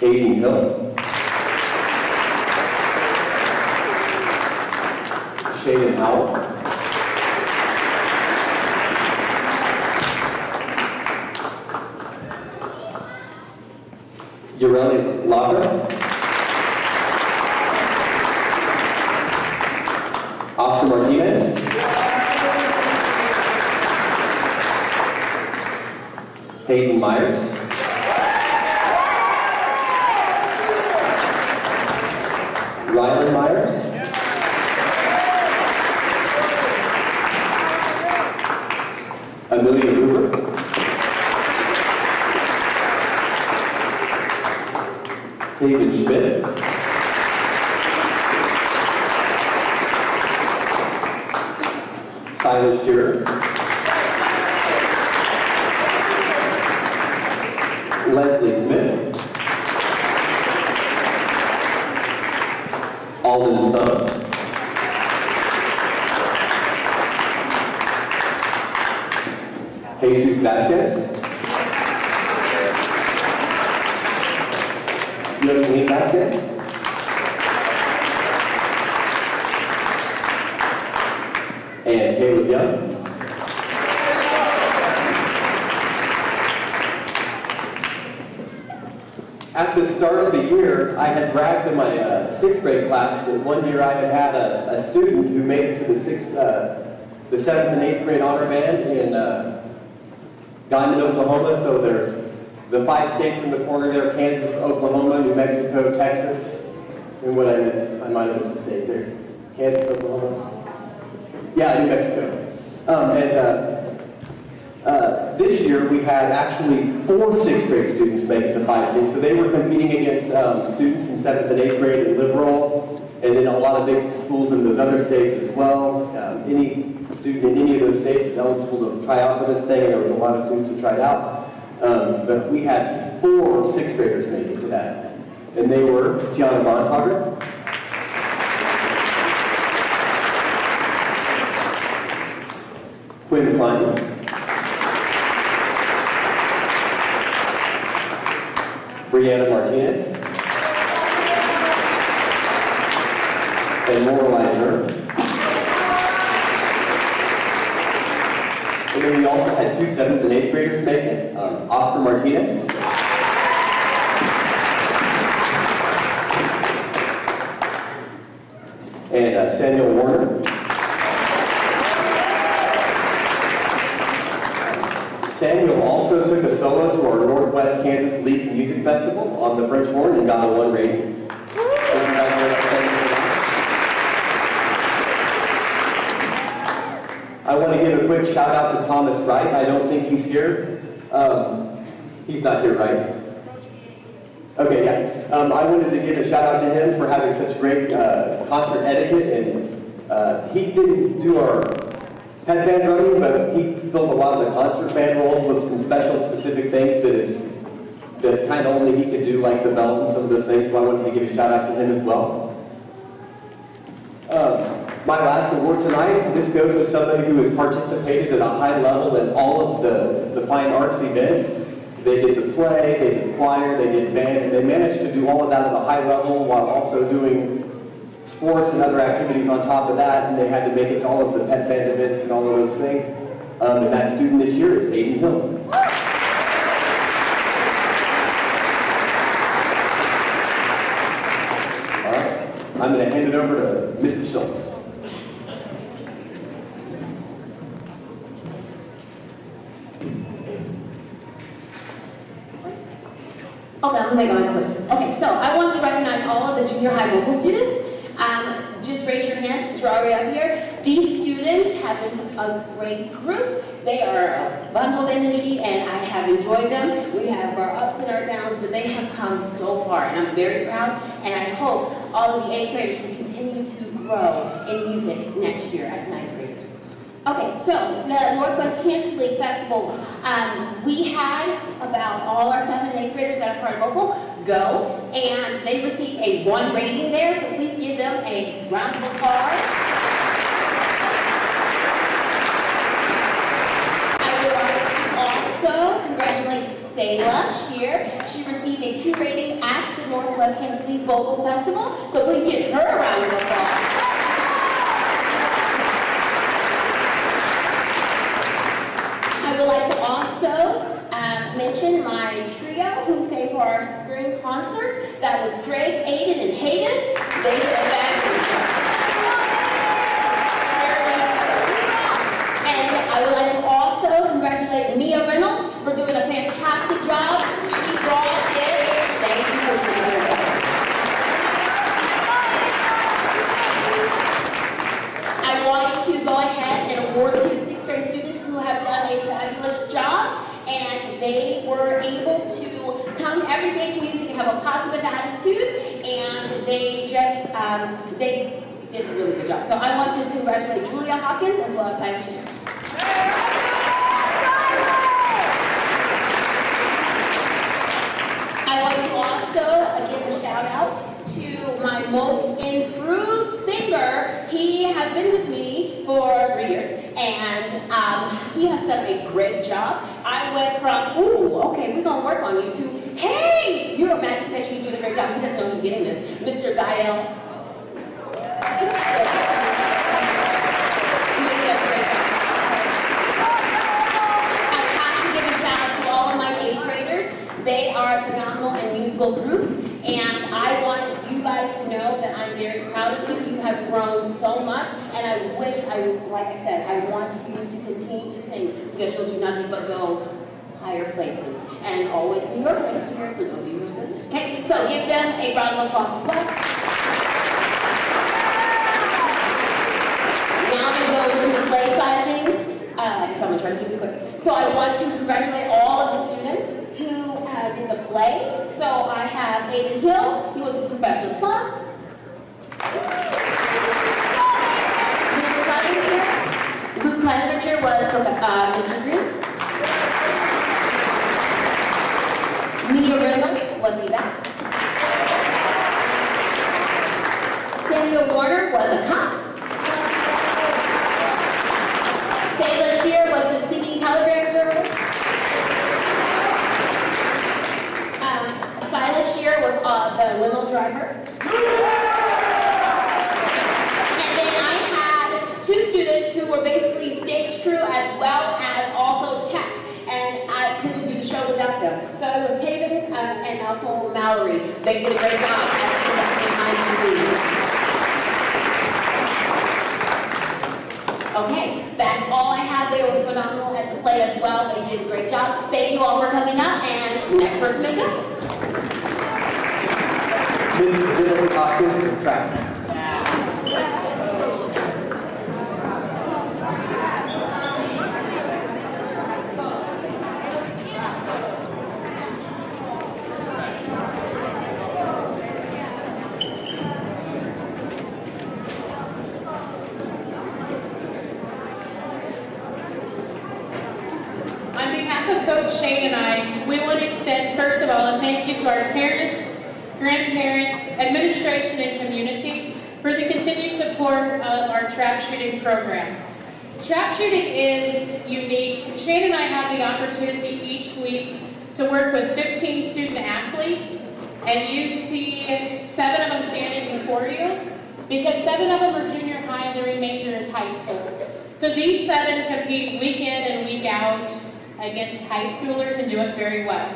[SPEAKER 8] Aiden Hill, Shaden Howell, Ureli Lager, Oscar Martinez, Hayden Myers, Rylan Myers, Amelia Hoover, David Schmidt, Silas Shearer, Leslie Smith, Alden Stone, Jesus Vasquez, Yoselin Vasquez, and Caleb Young. at the start of the year, I had bragged in my 6th grade class that one year I had had a student who made it to the 7th and 8th grade honor band in Diamond, Oklahoma. So there's the 5 states in the corner there: Kansas, Oklahoma, New Mexico, Texas, and what I miss? I might have missed a state there. Kansas, Oklahoma. Yeah, New Mexico. This year we had actually 4 6th grade students make it to 5 states. So they were competing against students in 7th and 8th grade in Liberal, and then a lot of big schools in those other states as well. Any student in any of those states is eligible to try out for this thing, and there was a lot of students that tried out. But we had 4 6th graders make it to that. And they were Tiana Bontager, Quinn Klein, Brianna Martinez, and Moralizer. And then we also had 2 7th and 8th graders make it, Oscar Martinez, and Samuel Warner. Samuel also took a solo to our Northwest Kansas Leap Music Festival on the French horn and got a 1 rating. I want to give a quick shout out to Thomas Wright. I don't think he's here. He's not here, right? Okay, yeah. I wanted to give a shout out to him for having such great concert etiquette, and he didn't do our pet band running, but he filmed a lot of the concert band roles with some special specific things that kind of only he could do, like the bells and some of those things, so I wanted to give a shout out to him as well. My last award tonight, this goes to somebody who has participated at a high level in all of the fine arts events. They did the play, they did choir, they did band, and they managed to do all of that at a high level while also doing sports and other activities on top of that, and they had to make it to all of the pet band events and all of those things. And that student this year is Aiden Hill. All right, I'm going to hand it over to Mrs. Schultz.
[SPEAKER 9] Okay, I'm gonna make it quick. Okay, so I want to recognize all of the junior high vocal students. Just raise your hands, draw right up here. These students have been a great group. They are a bundle of energy, and I have enjoyed them. We have our ups and our downs, but they have come so far, and I'm very proud. And I hope all of the 8th graders will continue to grow in music next year as 9th graders. Okay, so the Northwest Kansas League Festival, we had about all our 7th and 8th graders that are part of vocal go, and they received a 1 rating there, so please give them a round of applause. I would like to also congratulate Sayla Shear. She received a 2 rating at the Northwest Kansas League Vocal Festival, so please give her a round of applause. I would like to also mention my trio who sang for our spring concert. That was Drake, Aiden, and Hayden. They did a fabulous job. And I would like to also congratulate Mia Reynolds for doing a fantastic job. She brought it. Thank you for doing it. I want to go ahead and award to 6th grade students who have done a fabulous job, and they were able to come every day to music and have a positive attitude, and they just, they did a really good job. So I want to congratulate Julia Hawkins as well as Silas Shear. I want to also give a shout out to my most improved singer. He has been with me for 3 years, and he has done a great job. I went from, ooh, okay, we're gonna work on you, to, hey, you're a magic fish, you do a great job. He doesn't know he's getting this. Mr. Gael. I have to give a shout out to all of my 8th graders. They are phenomenal in music musical group, and I want you guys to know that I'm very proud of you. You have grown so much, and I wish, like I said, I want you to continue to sing, because you'll do nothing but go higher places. And always New York next year, for those of you who are listening. Okay, so give them a round of applause as well. Now I'm going to go to the play side of things. I guess I'm going to try to keep it quick. So I want to congratulate all of the students who did the play. So I have Aiden Hill, he was Professor Plum. Luke Clevenger was Mr. Green. Mia Reynolds was Yvette. Samuel Warner was a cop. Sayla Shear was the singing telegram girl. Silas Shear was the limo driver. And then I had two students who were basically stage crew as well as also tech. And I couldn't do the show without them. So it was Taven and also Mallory. They did a great job at conducting my TV. Okay, that's all I have. They were phenomenal at the play as well. They did a great job. Thank you all for coming up, and next person may go.
[SPEAKER 8] Mrs. Jennifer Hopkins from track.
[SPEAKER 4] On behalf of Coach Shane and I, we want to extend, first of all, a thank you to our parents, grandparents, administration, and community for the continued support of our trap shooting program. Trap shooting is unique. Shane and I have the opportunity each week to work with 15 student athletes, and you see 7 of them standing before you, because 7 of them are junior high and the remainder is high school. So these 7 compete week in and week out against high schoolers and do it very well.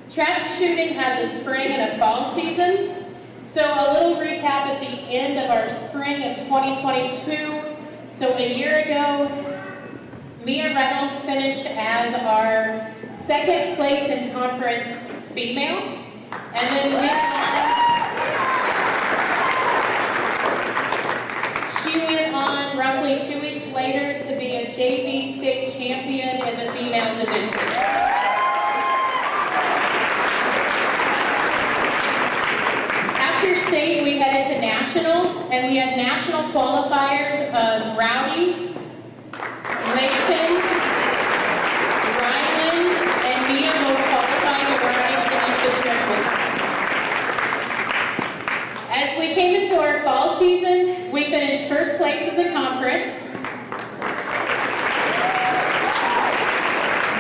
[SPEAKER 4] Trap shooting has a spring and a fall season. So a little recap at the end of our spring of 2022. So a year ago, Mia Reynolds finished as our 2nd place in conference female. And then she went on roughly 2 weeks later to be a JV state champion in the female division. After state, we headed to nationals, and we had national qualifiers of Rowdy, Layton, Ryland, and Mia both qualified to ride the triple. As we came into our fall season, we finished 1st place as a conference.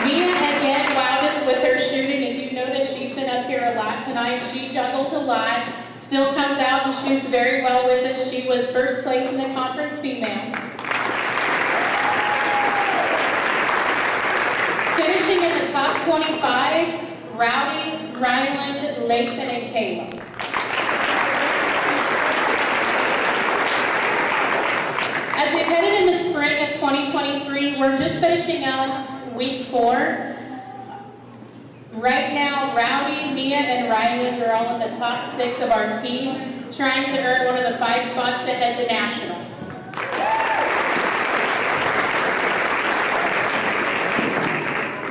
[SPEAKER 4] Mia again wowed us with her shooting. If you've noticed, she's been up here a lot tonight. She juggles a lot, still comes out and shoots very well with us. She was 1st place in the conference female. Finishing in the top 25, Rowdy, Ryland, Layton, and Caleb. As we headed in the spring of 2023, we're just finishing up week 4. Right now, Rowdy, Mia, and Ryland are all in the top 6 of our team, trying to earn one of the 5 spots to head to nationals.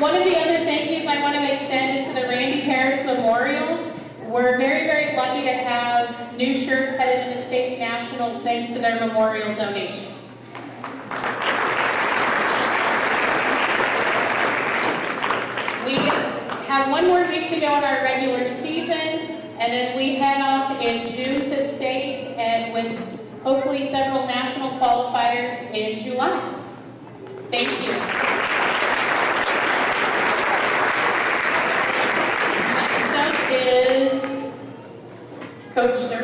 [SPEAKER 4] One of the other thank yous I want to extend is to the Randy Harris Memorial. We're very, very lucky to have new shirts headed into state nationals thanks to their memorial donation. We have 1 more week to go in our regular season, and then we head off in June to state, and with hopefully several national qualifiers in July. Thank you. Next up is Coach Sir.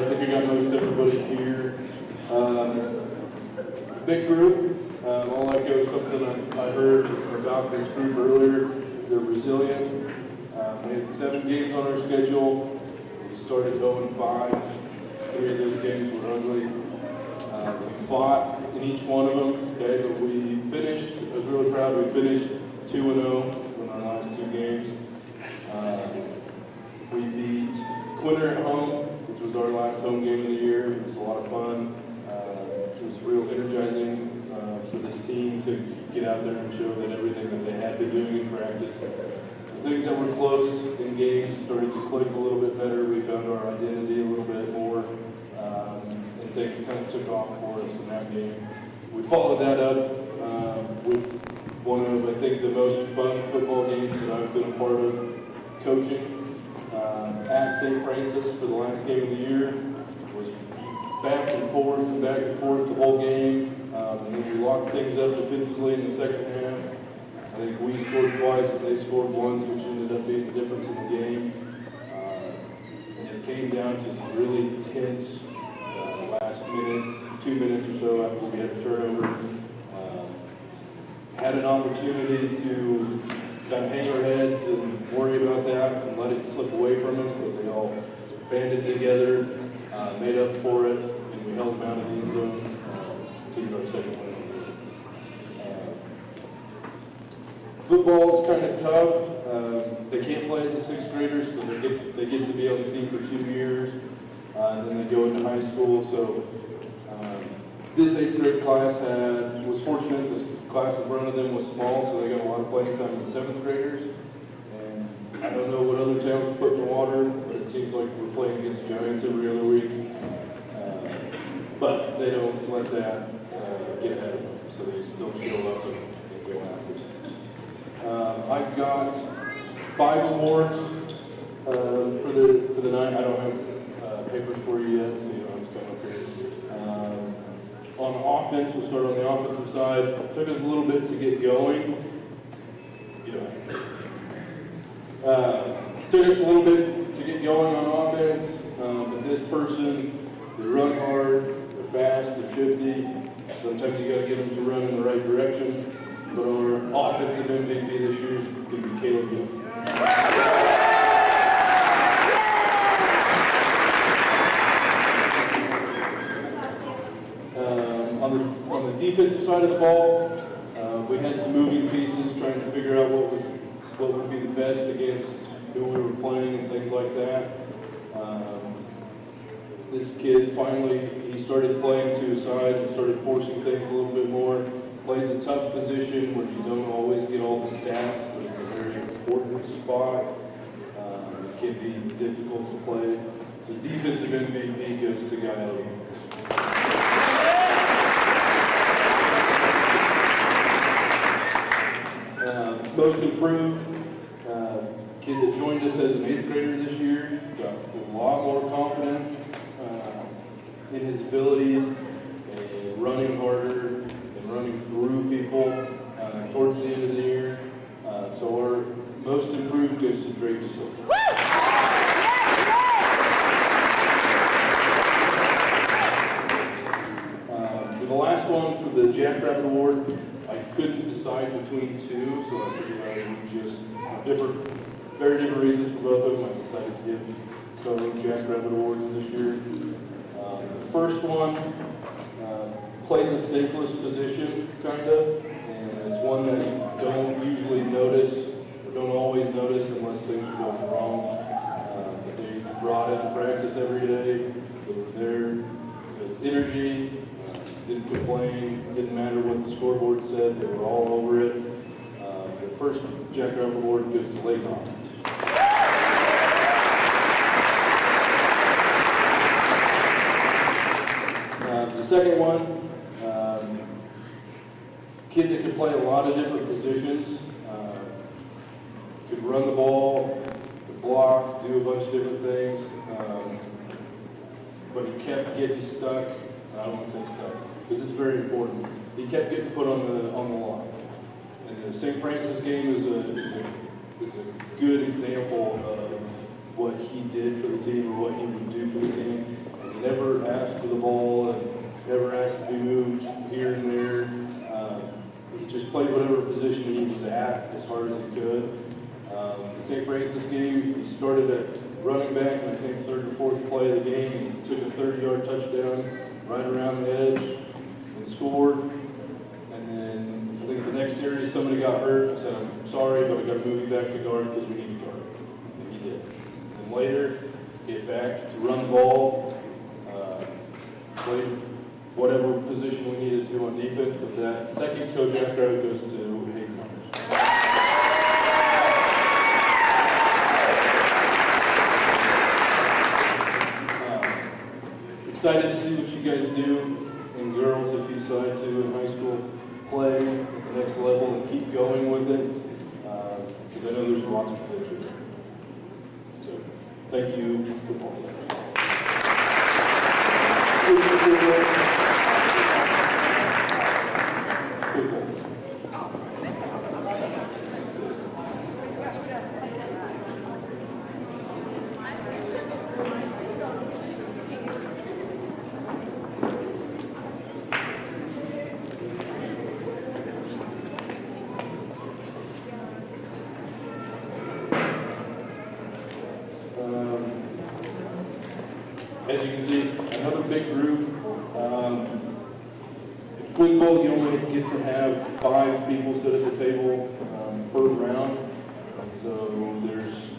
[SPEAKER 10] I think I got most everybody here. Big group. I'll echo something I heard about this group earlier. They're resilient. We had 7 games on our schedule. We started 0-5. 3 of those games were ugly. We fought in each one of them, okay, but we finished, I was really proud, we finished 2-0 in our last 2 games. We beat Quinter at home, which was our last home game of the year. It was a lot of fun. It was real energizing for this team to get out there and show that everything that they had been doing in practice. The things that were close in games started to click a little bit better. We found our identity a little bit more, and things kind of took off for us in that game. We followed that up with one of, I think, the most fun football games that I've been a part of coaching. At St. Francis for the last game of the year. It was back and forth the whole game. And then we locked things up defensively in the second half. I think we scored twice and they scored once, which ended up being the difference in the game. And it came down to some really tense last minute, 2 minutes or so after we had a turnover. Had an opportunity to kind of hang our heads and worry about that and let it slip away from us, but they all banded together, made up for it, and we held them out of the end zone to get our second win. Football is kind of tough. They can't play as a 6th graders, so they get to be on the team for 2 years, and then they go into high school. So this 8th grade class was fortunate. This class in front of them was small, so they got a lot of playing time with 7th graders. And I don't know what other towns put in the water, but it seems like we're playing against Giants every other week. But they don't let that get ahead of them, so they still show up and go after it. I've got 5 awards for the night. I don't have papers for you yet, so you don't have to come up here. On offense, we'll start on the offensive side. It took us a little bit to get going. Took us a little bit to get going on offense, but this person, they run hard, they're fast, they're shifty. Sometimes you got to get them to run in the right direction. But our offensive MVP this year is going to be Caleb Young. On the defensive side of the ball, we had some moving pieces trying to figure out what would be the best against who we were playing and things like that. This kid finally, he started playing to his sides and started forcing things a little bit more. Plays a tough position where you don't always get all the stats, but it's a very important spot. It can be difficult to play. So defensive MVP goes to Guy Elliott. Most improved, kid that joined us as an 8th grader this year, got a lot more confident in his abilities and running harder and running through people towards the end of the year. So our most improved goes to Drake DeSilva. For the last one, for the Jackrabbit Award, I couldn't decide between 2, so I figured I would just very different reasons for both of them. I decided to give co Jackrabbit Awards this year. The first one plays a thankless position, kind of, and it's one that you don't usually notice, or don't always notice unless things are going wrong. But they brought it to practice every day. They were there with energy. Didn't complain, didn't matter what the scoreboard said, they were all over it. The first Jackrabbit Award goes to Lake Hawkins. The second one, kid that could play a lot of different positions, could run the ball, could block, do a bunch of different things, but he kept getting stuck. I don't want to say stuck, because it's very important. He kept getting put on the line. And the St. Francis game is a good example of what he did for the team or what he would do for the team. And never asked for the ball and never asked to be moved here and there. He just played whatever position he was at as hard as he could. The St. Francis game, he started at running back, and I think third or fourth play of the game, and took a 30-yard touchdown right around the edge and scored. And then I think the next series somebody got hurt. I said, I'm sorry, but I got to move you back to guard because we need a guard. And he did. And later, get back to run the ball, played whatever position we needed to on defense, but that second Kojak route goes to Hayden Myers. Excited to see what you guys do, and girls, if you decide to in high school, play at the next level and keep going with it, because I know there's lots of potential there. So, thank you for all that. As you can see, another big group. Quiz Bowl, you only get to have 5 people sit at the table per round. And so there's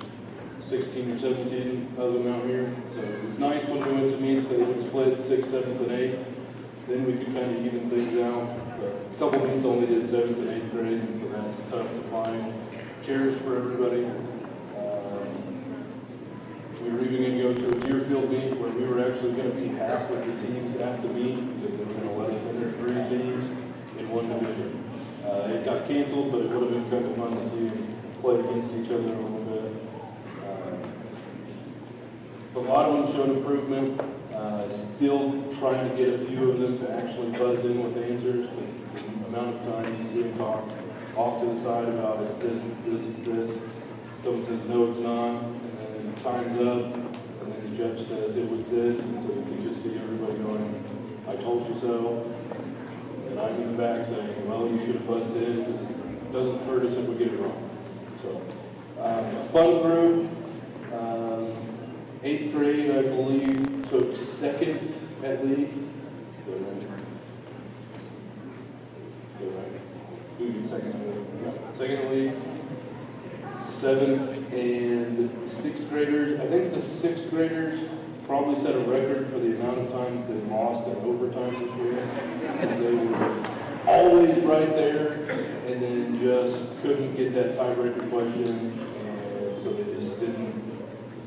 [SPEAKER 10] 16 or 17 of them out here. So it's nice when we went to meets, they would split 6th, 7th, and 8th. Then we could kind of even things out. But a couple meets only did 7th and 8th grade, and so that's tough to find chairs for everybody. We were even going to go to a Deerfield meet where we were actually going to be half of the teams at the meet because they were going to let us enter 3 teams in one division. It got canceled, but it would have been kind of fun to see them play against each other a little bit. So a lot of them showed improvement. Still trying to get a few of them to actually buzz in with answers because the amount of times you see them talk off to the side about it's this, it's this, it's this. Someone says, no, it's not. Time's up, and then the judge says it was this, and so you can just see everybody going, I told you so. And I'm in the back saying, well, you should have buzzed in because it doesn't hurt us if we get it wrong. So, a fun group. 8th grade, I believe, took 2nd at league. Who did 2nd at league? Yeah. 2nd at league. 7th and 6th graders. I think the 6th graders probably set a record for the amount of times they lost in overtime this year. They were always right there and then just couldn't get that tiebreaker question. And so they just didn't.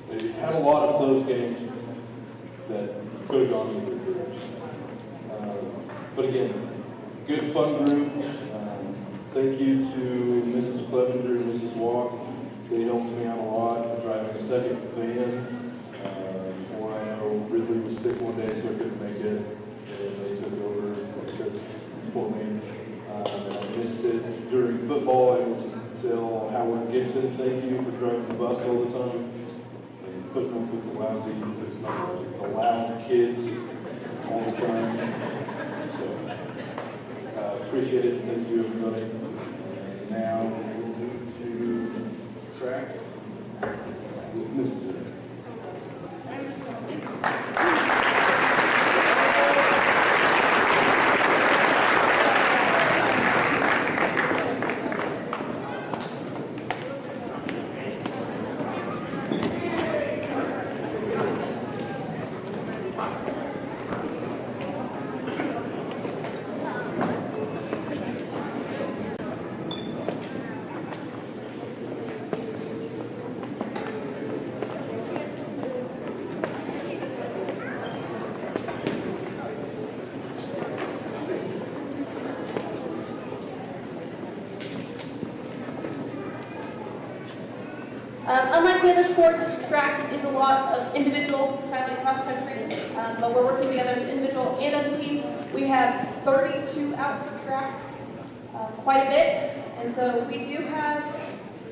[SPEAKER 10] They had a lot of close games that could have gone either direction. But again, good fun group. Thank you to Mrs. Clevenger and Mrs. Walk. They helped me out a lot driving a second van. Or I know Ridley was sick one day, so I couldn't make it. And they took over, took for me. And I missed it during football. I went to tell Howard Gibson, thank you for driving the bus all the time. And putting up with the lousy, the loud kids all the time. So, appreciate it. Thank you, everybody. And now we'll move to track with Mrs.
[SPEAKER 2] Unlike the other sports, track is a lot of individual, kind of like cross country, but we're working together as an individual and as a team. We have 32 out for track, quite a bit, and so we do have,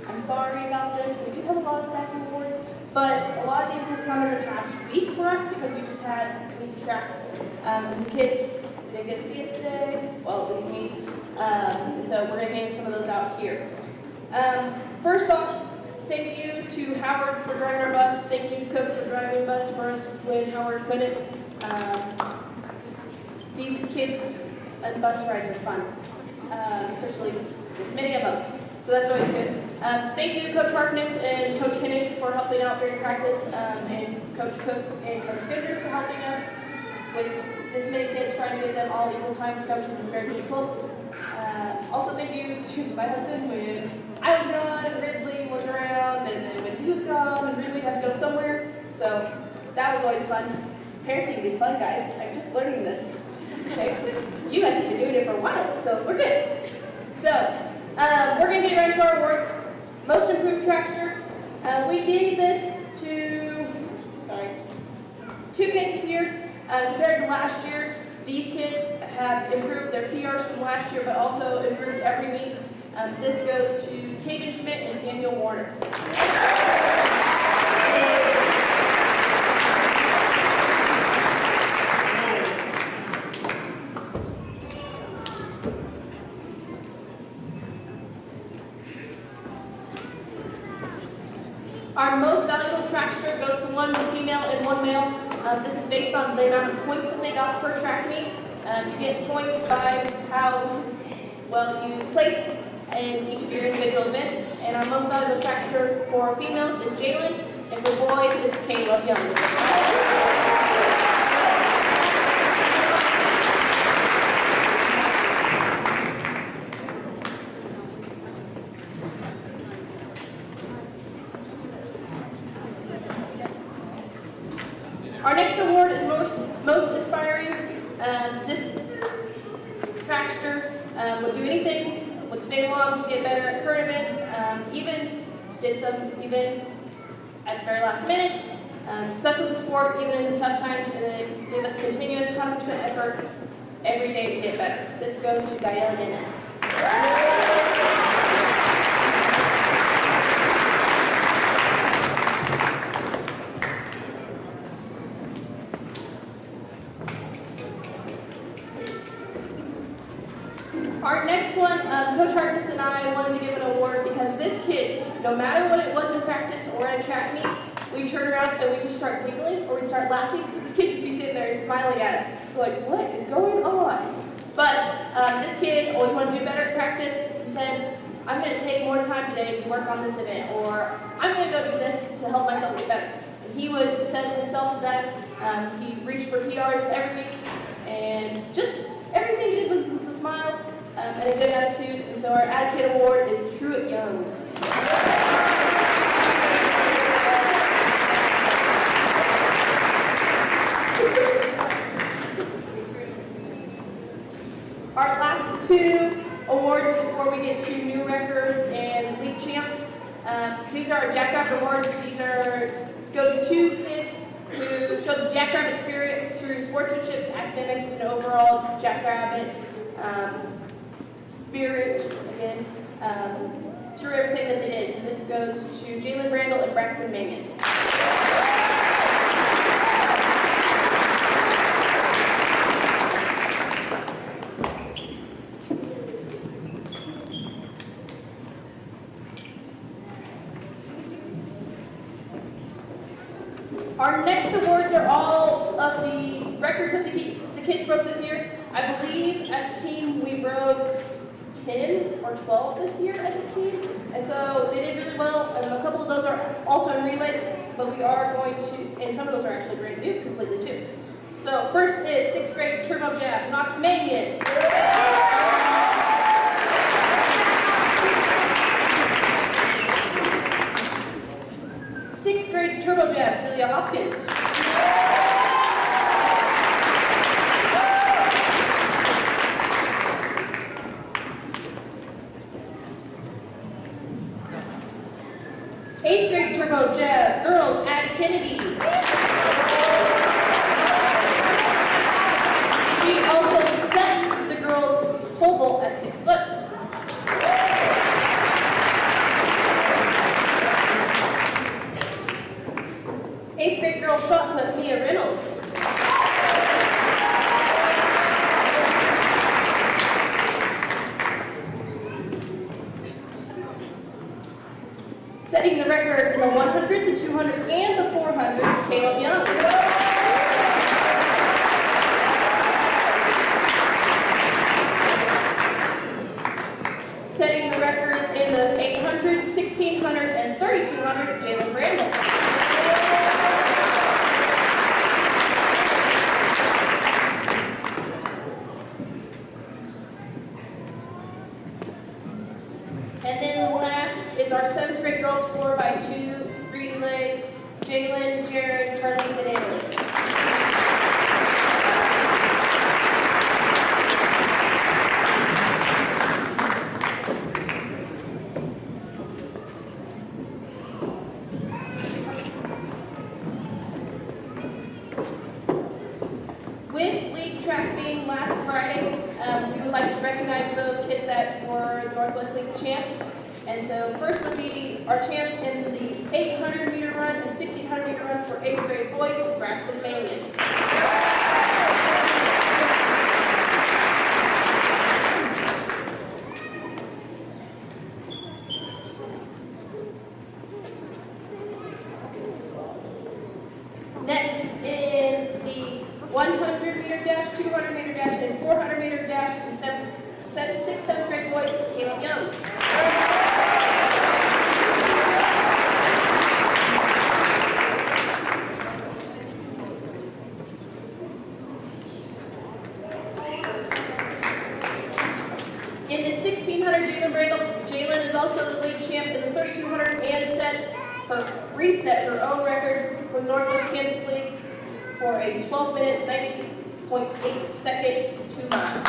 [SPEAKER 2] I'm sorry about this, we do have a lot of staff awards, But a lot of these have come in the past week for us because we just had week track. The kids didn't get to see us today, well, at least me. And so we're gonna hand some of those out here. First off, thank you to Howard for driving our bus. Thank you to Cook for driving the bus for us when Howard couldn't. These kids and bus rides are fun, especially there's many of them. So that's always good. Thank you to Coach Harkness and Coach Hinnick for helping out during practice, and Coach Cook and Coach Binder for helping us with this many kids, trying to get them all equal time coaches is very difficult. Also thank you to my husband when I was gone and Ridley was around, and then when he was gone and Ridley had to go somewhere. So that was always fun. Parenting is fun, guys. I'm just learning this. Okay? You guys have been doing it for a while, so we're good. So we're going to get right to our awards. Most Improved Trackster. We gave this to, two kids this year. Compared to last year, these kids have improved their PRs from last year, but also improved every meet. This goes to Taven Schmidt and Samuel Warner. Our most valuable trackster goes to one female and one male. This is based on the amount of points that they got per track meet. You get points by how well you place in each of your individual events. And our most valuable trackster for females is Jalen, and for boys, it's Caleb Young. Our next award is most inspiring. This trackster would do anything, would stay along to get better at current events, even did some events at the very last minute, stuck with the sport even in the tough times, and then gave us continuous 100% effort every day to get better. This goes to Gael Dennis. Our next one, Coach Harkness and I wanted to give an award because this kid, no matter what it was in practice or in a track meet, we turn around and we just start giggling or we'd start laughing because this kid just be sitting there and smiling at us. We're like, what is going on? But this kid always wanted to do better at practice. He said, I'm going to take more time today to work on this event, or I'm going to go do this to help myself get better. And he would set himself to that. He reached for PRs every week, and just everything he did was with a smile and a good attitude. And so our Advocate Award is Truett Young. Our last two awards before we get to new records and league champs. These are our Jackrabbit Awards. These go to two kids who showed the Jackrabbit spirit through sportsmanship, academics, and overall Jackrabbit spirit, again, through everything that they did. And this goes to Jalen Randall and Braxton Mangan. Our next awards are all of the records that the kids broke this year. I believe as a team we broke 10 or 12 this year as a team. And so they did really well. And a couple of those are also in relays, but we are going to, and some of those are actually brand new completely too. So first is 6th grade turbo jab, Knox Mangan. 6th grade turbo jab, Julia Hopkins. 8th grade turbo jab, girls, Addie Kennedy. She also set the girls' pole vault at 6 foot. With league track being last Friday, we would like to recognize those kids that were Northwest League champs. And so first would be our champ in the 800 meter run and 1600 meter run for 8th grade boys, Braxton Malian. Next in the 100 meter dash, 200 meter dash, and 400 meter dash in 6th, 7th grade boys, Caleb Young. In the 1600, Jalen is also the league champ in the 3200 and reset her own record for the Northwest Kansas League for a 12-minute, 19.8 second 2 mile.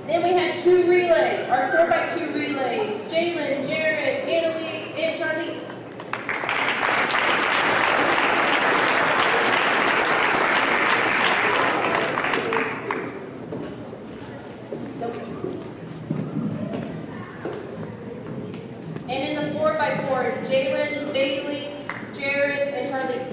[SPEAKER 2] Then we had 2 relays, our 4x2 relay, Jalen, Jared, Annalie, and Charlize. And in the 4x4, Jalen, Bailey, Jared, and Charlize.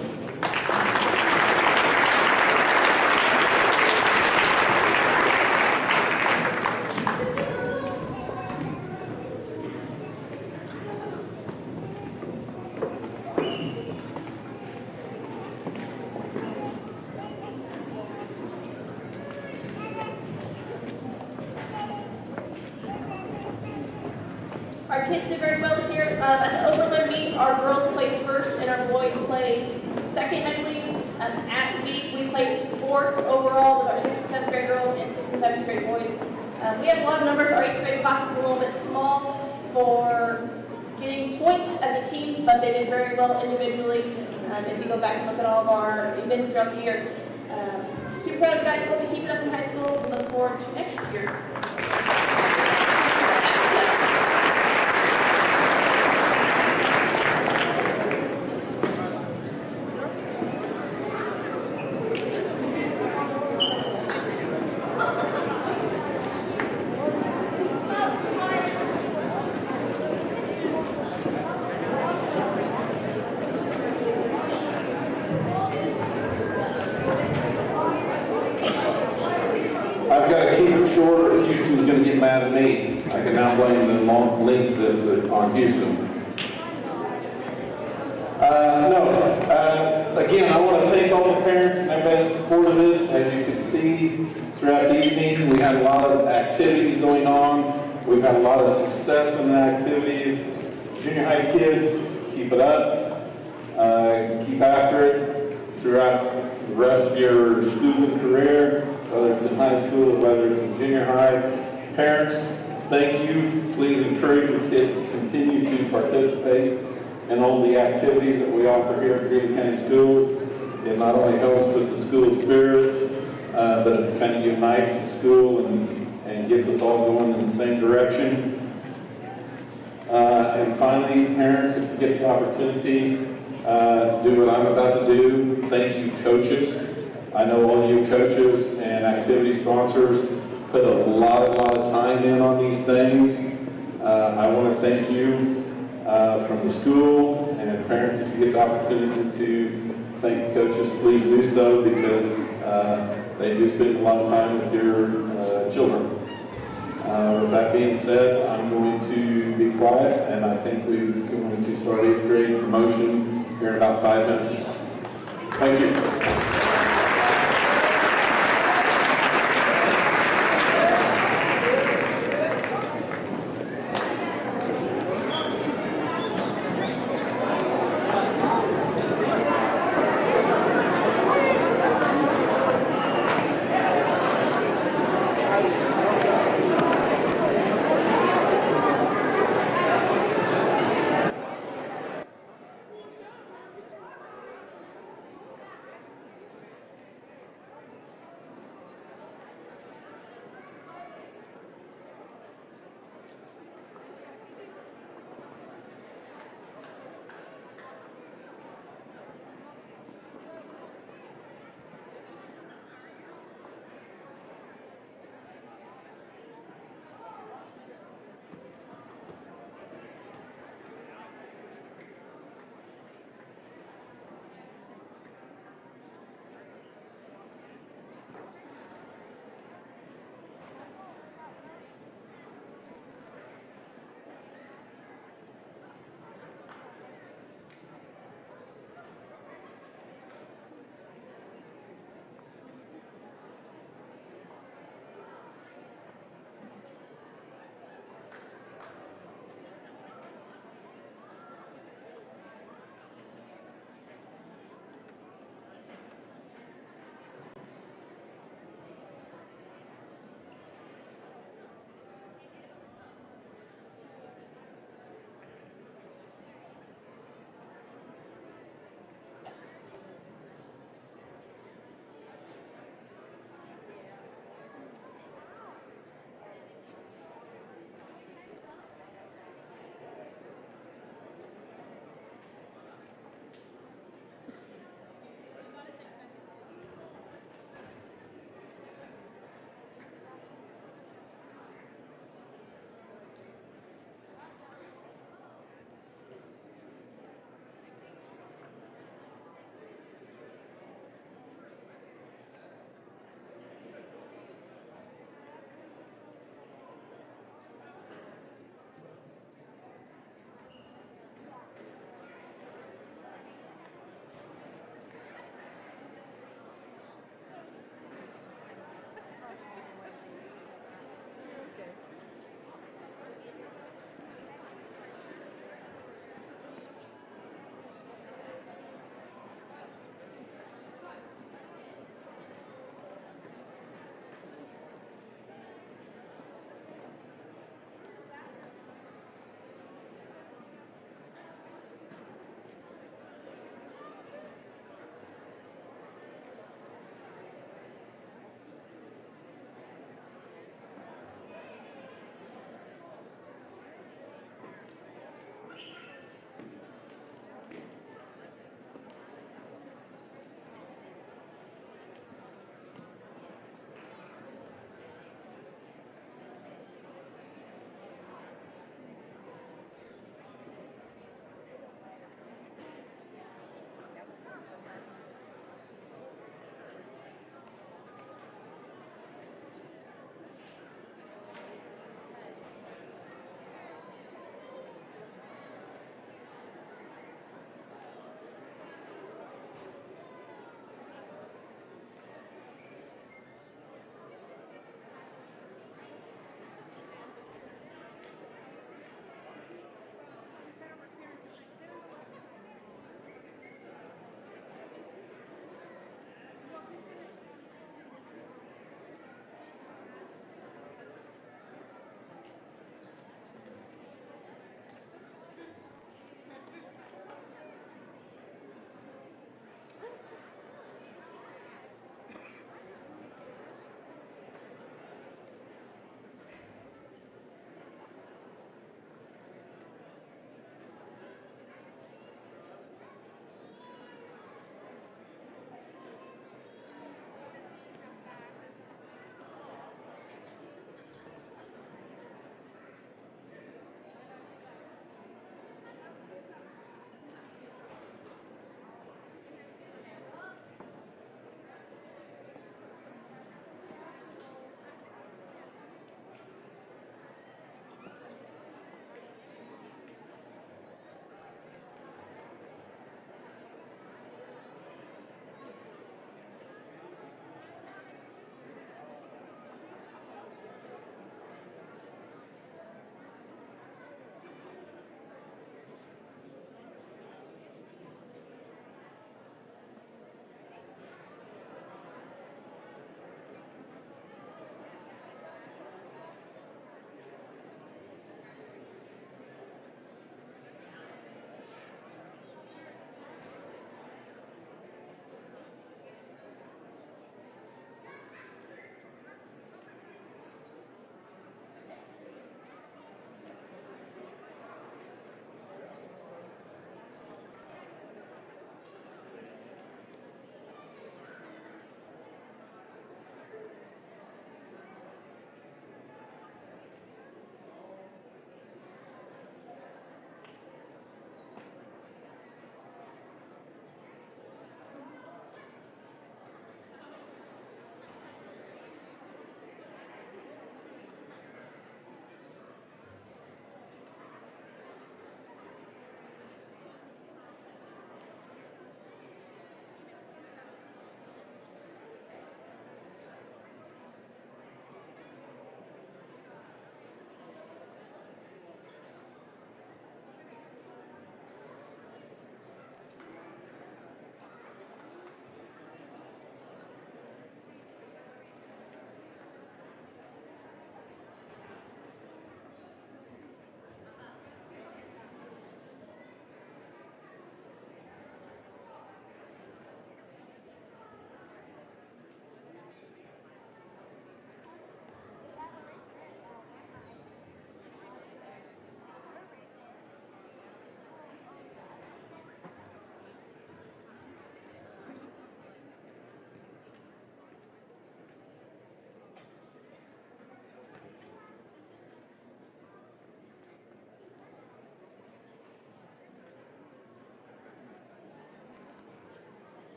[SPEAKER 2] Our kids did very well this year. At the Overland meet, our girls placed first and our boys placed second, I believe. At meet, we placed 4th overall with our 6th and 7th grade girls and 6th and 7th grade boys. We have a lot of numbers. Our 8th grade class is a little bit small for getting points as a team, but they did very well individually. If you go back and look at all of our events throughout the year. Super proud of you guys. Hope you keep it up in high school. We look forward to next year.
[SPEAKER 1] I've got to keep it short or Houston's going to get mad at me. I can now blame the long link this on Houston. Again, I want to thank all the parents and everybody that supported it. As you can see throughout the evening, we had a lot of activities going on. We've had a lot of success in the activities. Junior high kids, keep it up. Keep after it throughout the rest of your student career, whether it's in high school or whether it's in junior high. Parents, thank you. Please encourage your kids to continue to participate in all the activities that we offer here at Greeley County Schools. It not only helps with the school spirit, but it kind of unites the school and gets us all going in the same direction. And finally, parents, if you get the opportunity, do what I'm about to do. Thank you, coaches. I know all you coaches and activity sponsors put a lot of time in on these things. I want to thank you from the school, and parents, if you get the opportunity to thank the coaches, please do so, because they do spend a lot of time with your children. With that being said, I'm going to be quiet, and I think we're going to start 8th grade promotion here in about 5 minutes. Thank you.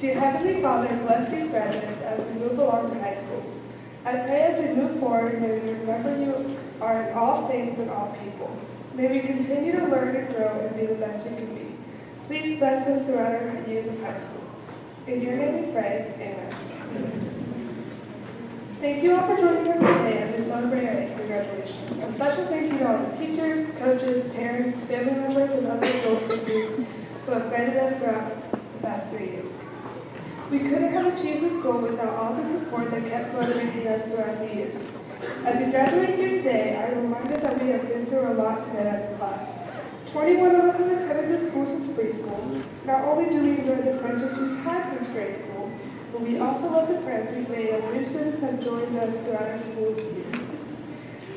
[SPEAKER 11] Dear Heavenly Father, bless these graduates as we move along to high school. I pray as we move forward, may we remember you are in all things and all people. May we continue to learn and grow and be the best we can be. Please bless us throughout our years of high school. In your name we pray, amen. Thank you all for joining us today as we celebrate our 8th grade graduation. A special thank you to all the teachers, coaches, parents, family members, and other adult figures who have guided us throughout the past 3 years. We couldn't have achieved this goal without all the support that kept motivating us throughout the years. As we graduate here today, I am reminded that we have been through a lot together as a class. 21 of us have attended this school since preschool. Not only do we enjoy the friendships we've had since grade school, but we also love the friends we've made as new students have joined us throughout our school's years.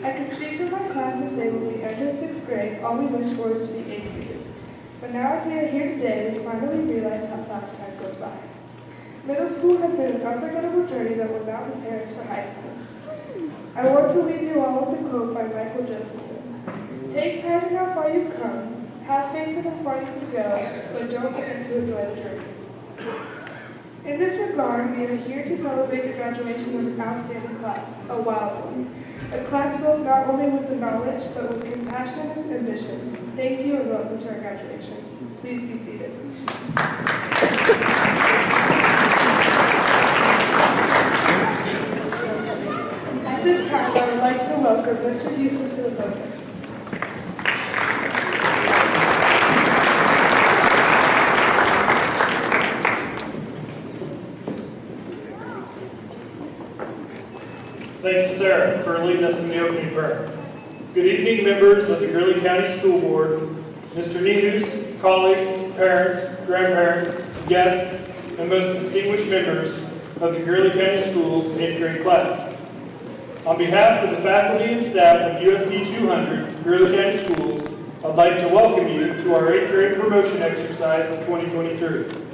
[SPEAKER 11] I can speak for my class to say when we entered 6th grade, all we wished for was to be 8th graders. But now as we are here today, we finally realize how fast time goes by. Middle school has been an unforgettable journey that will now prepare us for high school. I want to leave you all with a quote by Michael Josephson. Take pride in how far you've come, have faith in how far you can go, but don't forget to enjoy the journey. In this regard, we are here to celebrate the graduation of an outstanding class, a wild one. A class filled not only with the knowledge, but with compassion and ambition. Thank you and welcome to our graduation. Please be seated. At this time, I would like to welcome Mr. Houston to the podium.
[SPEAKER 5] Thank you, Sarah, for leading us in the opening prayer. Good evening, members of the Greeley County School Board, Mr. Nehus, colleagues, parents, grandparents, guests, and most distinguished members of the Greeley County Schools 8th grade class. On behalf of the faculty and staff of USD 200 Greeley County Schools, I'd like to welcome you to our 8th grade promotion exercise of 2023.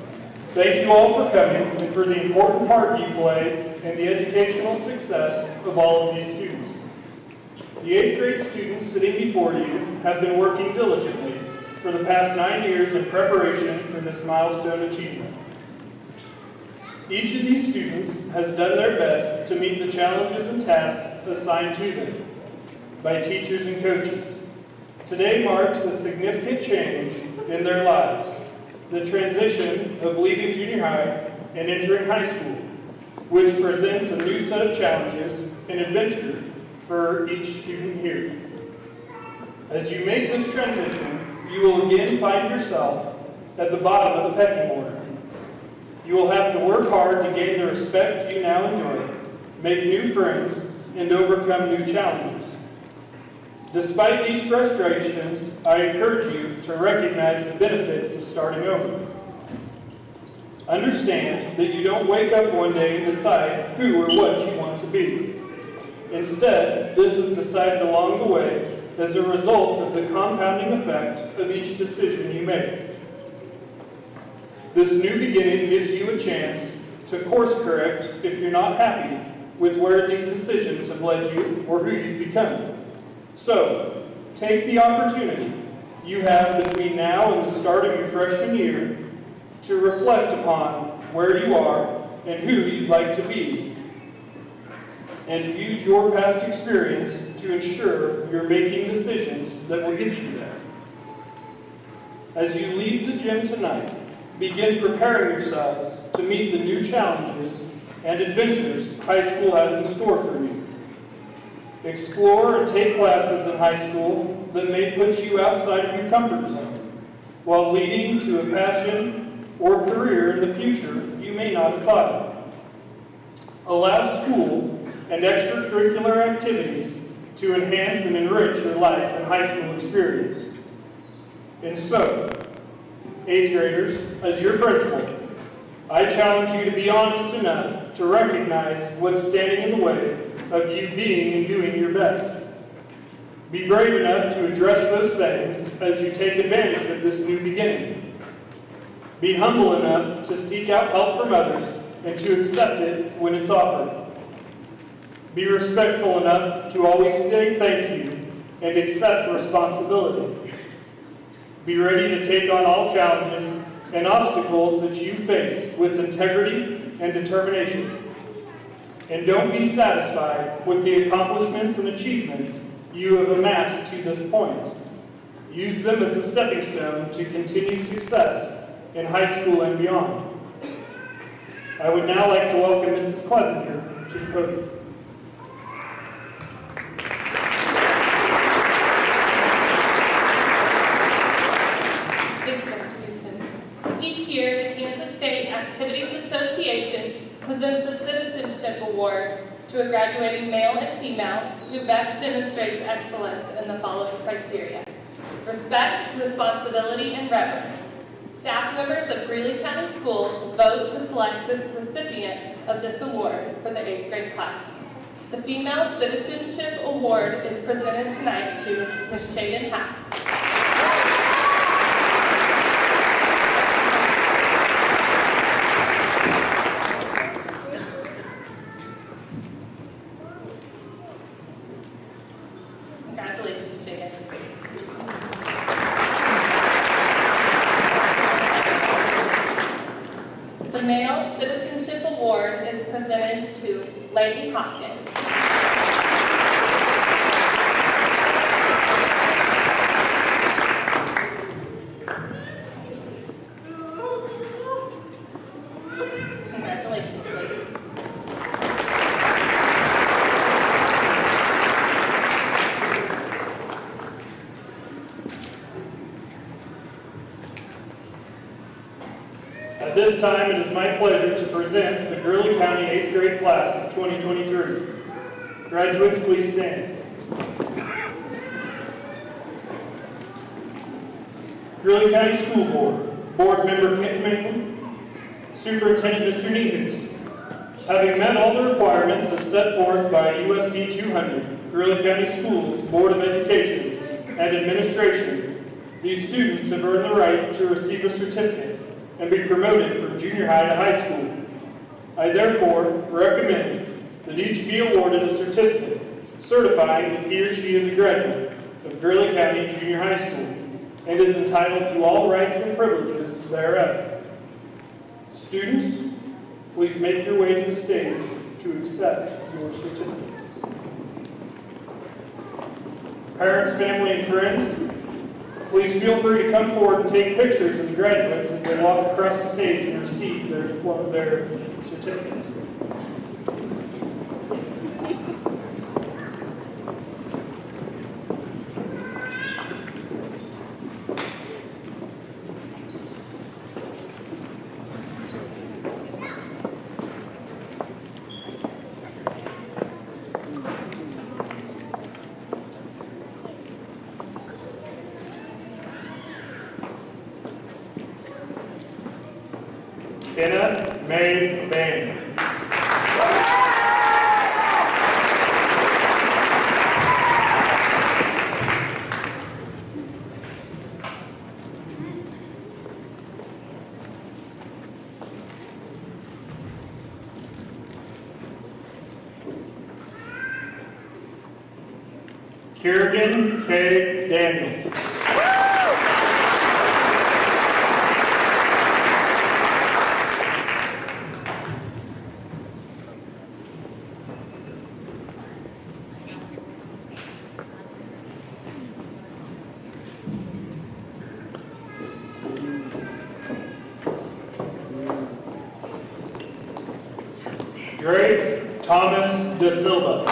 [SPEAKER 5] Thank you all for coming and for the important part you play in the educational success of all of these students. The 8th grade students sitting before you have been working diligently for the past 9 years in preparation for this milestone achievement. Each of these students has done their best to meet the challenges and tasks assigned to them by teachers and coaches. Today marks a significant change in their lives, the transition of leaving junior high and entering high school, which presents a new set of challenges and adventure for each student here. As you make this transition, you will again find yourself at the bottom of the pecking order. You will have to work hard to gain the respect you now enjoy, make new friends, and overcome new challenges. Despite these frustrations, I encourage you to recognize the benefits of starting over. Understand that you don't wake up one day and decide who or what you want to be. Instead, this is decided along the way as a result of the compounding effect of each decision you make. This new beginning gives you a chance to course correct if you're not happy with where these decisions have led you or who you've become. So, take the opportunity you have between now and the start of your freshman year to reflect upon where you are and who you'd like to be, and use your past experience to ensure you're making decisions that will get you there. As you leave the gym tonight, begin preparing yourselves to meet the new challenges and adventures high school has in store for you. Explore and take classes in high school that may put you outside of your comfort zone, while leading to a passion or career in the future you may not have thought of. Allow school and extracurricular activities to enhance and enrich your life and high school experience. And so, 8th graders, as your principal, I challenge you to be honest enough to recognize what's standing in the way of you being and doing your best. Be brave enough to address those things as you take advantage of this new beginning. Be humble enough to seek out help from others and to accept it when it's offered. Be respectful enough to always say thank you and accept responsibility. Be ready to take on all challenges and obstacles that you face with integrity and determination. And don't be satisfied with the accomplishments and achievements you have amassed to this point. Use them as a stepping stone to continued success in high school and beyond. I would now like to welcome Mrs. Clevenger to the podium.
[SPEAKER 7] Thank you, Mr. Houston. Each year, the Kansas State Activities Association presents a citizenship award to a graduating male and female who best demonstrates excellence in the following criteria: respect, responsibility, and reverence. Staff members of Greeley County Schools vote to select this recipient of this award for the 8th grade class. The Female Citizenship Award is presented tonight to Ms. Shaden Hack. Congratulations, Shaden. The Male Citizenship Award is presented to Lady Hopkins. Congratulations, lady.
[SPEAKER 5] At this time, it is my pleasure to present the Greeley County 8th grade class of 2023. Graduates, please stand. Greeley County School Board, Board Member Kent Maitland, Superintendent Mr. Nehus. Having met all the requirements as set forth by USD 200, Greeley County Schools Board of Education and Administration, these students have earned the right to receive a certificate and be promoted from junior high to high school. I therefore recommend that each be awarded a certificate certifying that he or she is a graduate of Greeley County Junior High School and is entitled to all rights and privileges thereof. Students, please make your way to the stage to accept your certificates. Parents, family, and friends, please feel free to come forward and take pictures of the graduates as they walk across the stage and receive their certificates. Kenna May Bain. Kerrigan K. Daniels. Drake Thomas De Silva.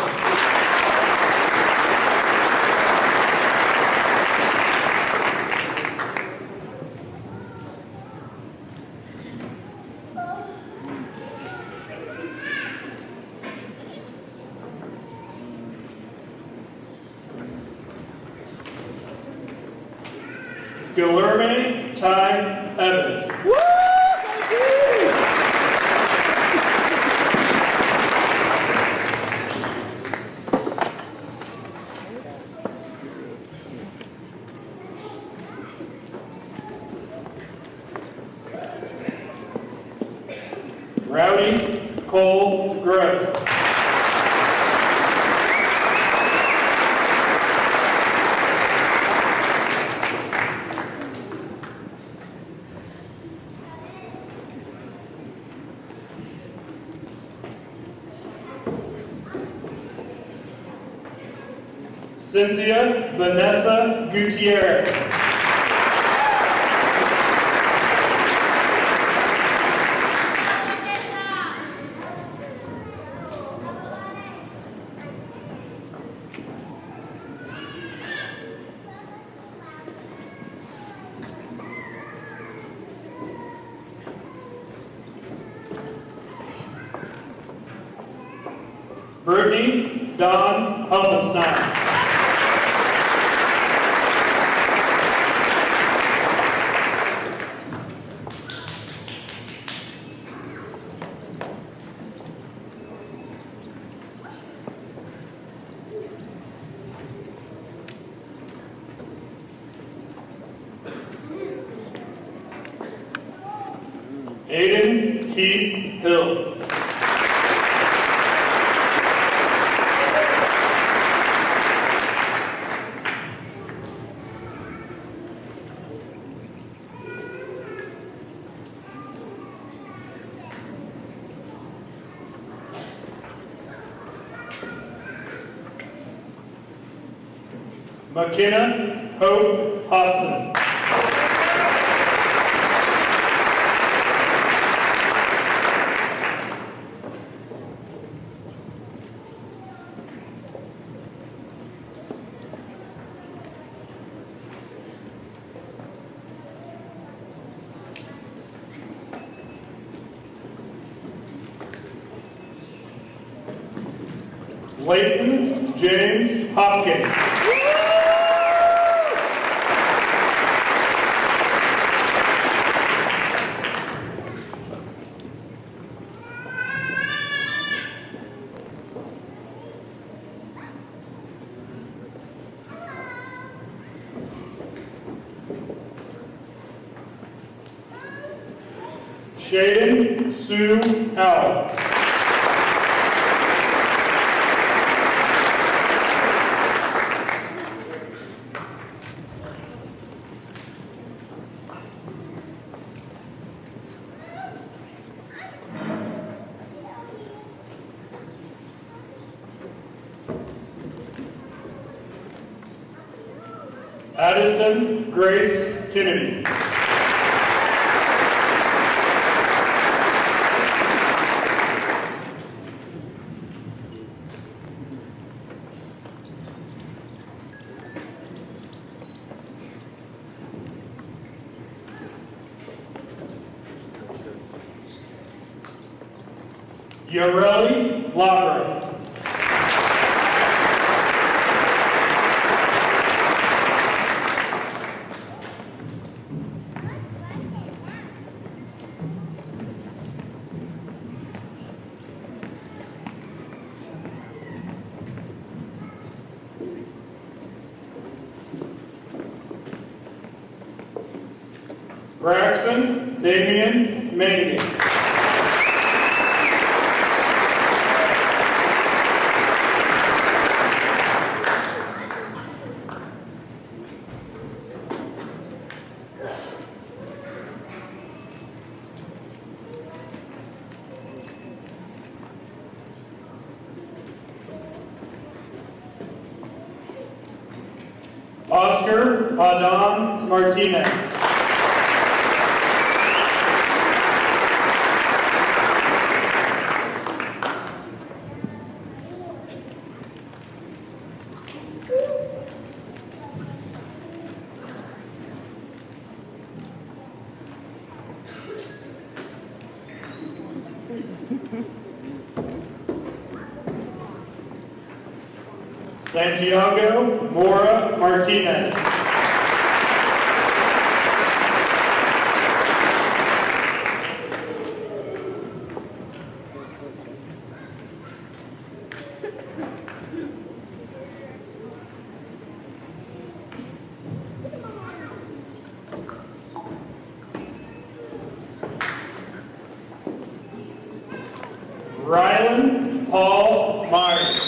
[SPEAKER 5] Guilherme Ty Evans. Rowdy Cole Grove. Cynthia Vanessa Gutierrez. Brittany Dawn Helfenstein. Aiden Keith Hill. McKenna Hope Hobson. Layton James Hopkins. Shaden Sue Howell. Addison Grace Kennedy. Yareli Labra. Braxton Damian Mandy. Oscar Adam Martinez. Santiago Mora Martinez. Rylan Paul Myers.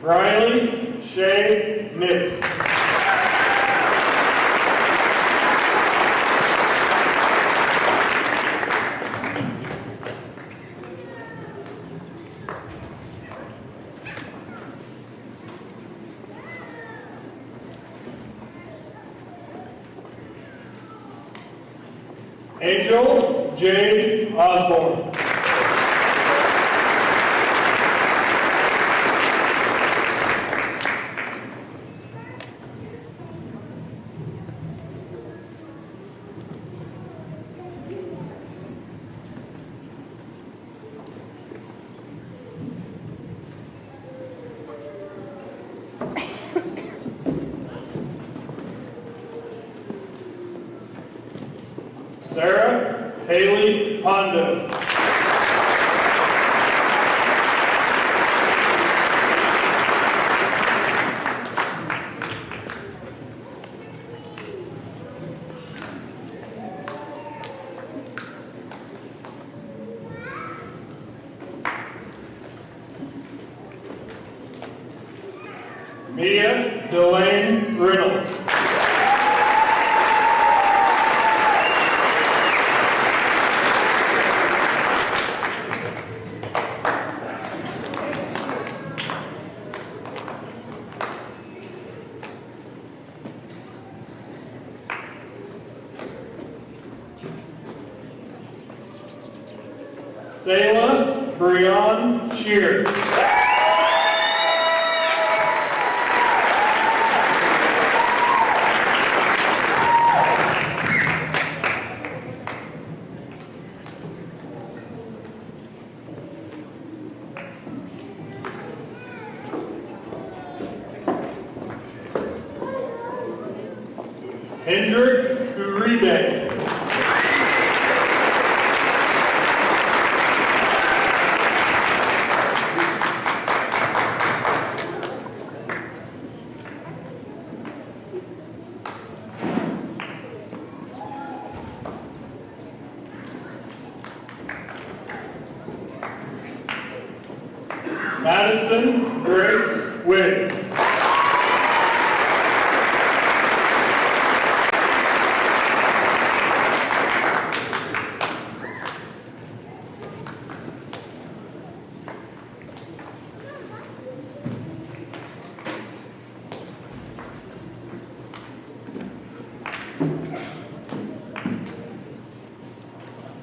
[SPEAKER 5] Riley Shay Nix. Angel Jade Osborne. Sarah Haley Pondo. Mia Delane Reynolds. Sayla Breon Shear. Hendrick Uribe. Madison Grace Wiggs.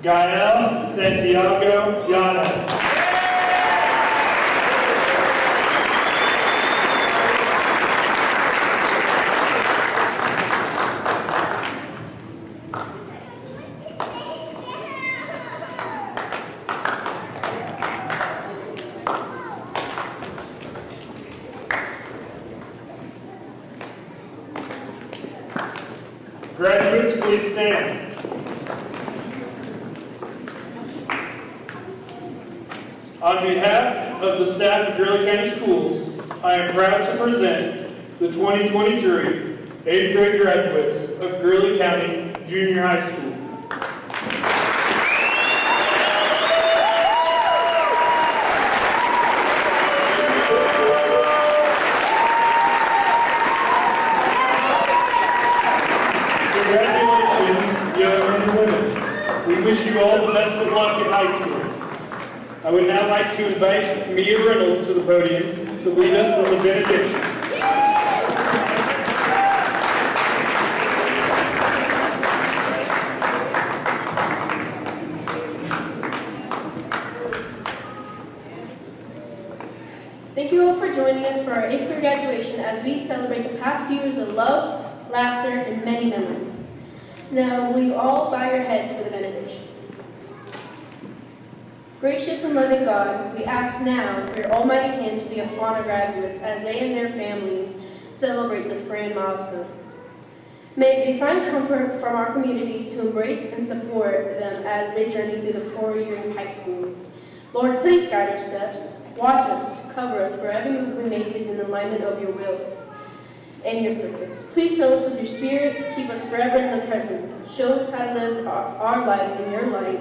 [SPEAKER 5] Gael Santiago Yanes. Graduates, please stand. On behalf of the staff of Greeley County Schools, I am proud to present the 2023 8th grade graduates of Greeley County Junior High School. Congratulations, young men and women. We wish you all the best of luck in high school. I would now like to invite Mia Reynolds to the podium to lead us in the benediction.
[SPEAKER 2] Thank you all for joining us for our 8th grade graduation as we celebrate the past few years of love, laughter, and many memories. Now, will you all bow your heads for the benediction? Gracious and loving God, we ask now for your almighty hand to be upon our graduates as they and their families celebrate this grand milestone. May they find comfort from our community to embrace and support them as they journey through the 4 years of high school. Lord, please guide our steps. Watch us, cover us, for every move we make is in alignment of your will and your purpose. Please fill us with your spirit, keep us forever in the present. Show us how to live our life in your light,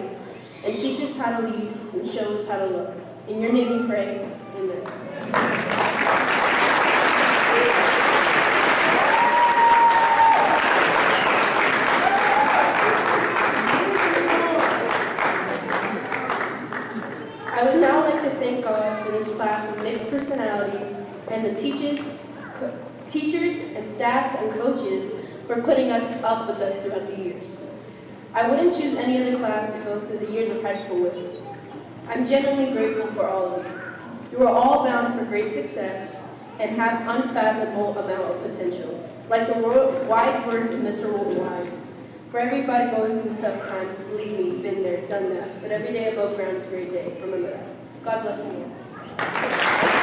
[SPEAKER 2] and teach us how to lead and show us how to love. In your name we pray, amen. staff and coaches for putting us up with us throughout the years. I wouldn't choose any other class to go through the years of high school with. I'm genuinely grateful for all of you. You are all bound for great success and have unfathomable amount of potential. Like the wise words of Mr. Worldwide. For everybody going through tough times, believe me, been there, done that. But every day above ground is a great day. Remember that. God bless you all.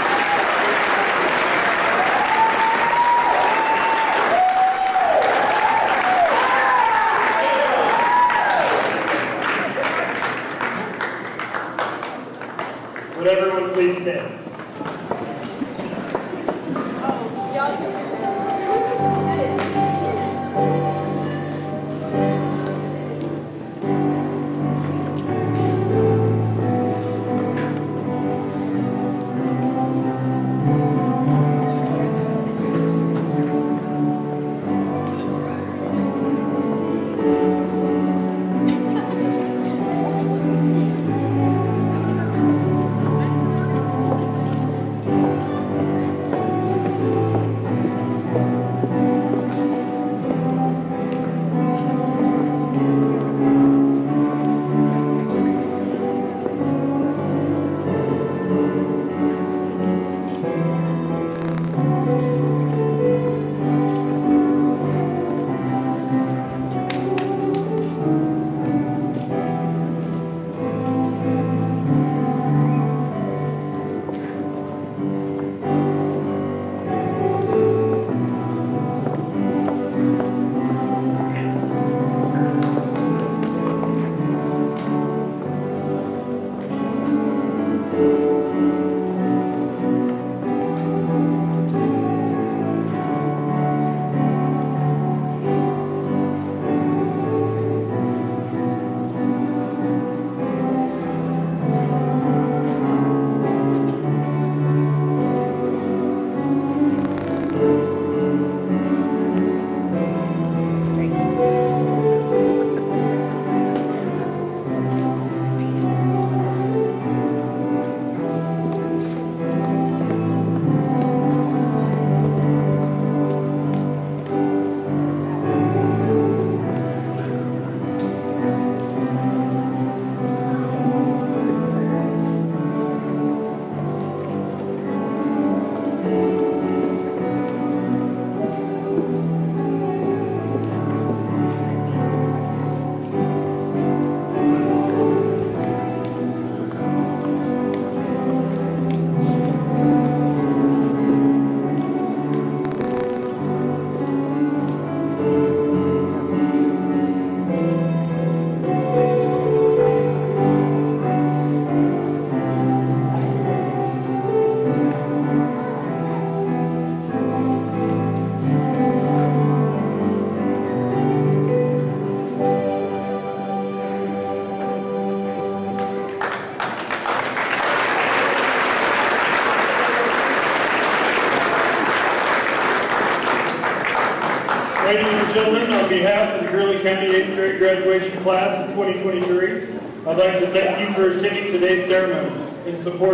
[SPEAKER 5] Would everyone please stand? Ladies and gentlemen, on behalf of the Greeley County 8th grade graduation class of 2023, I'd like to thank you for attending today's ceremonies in support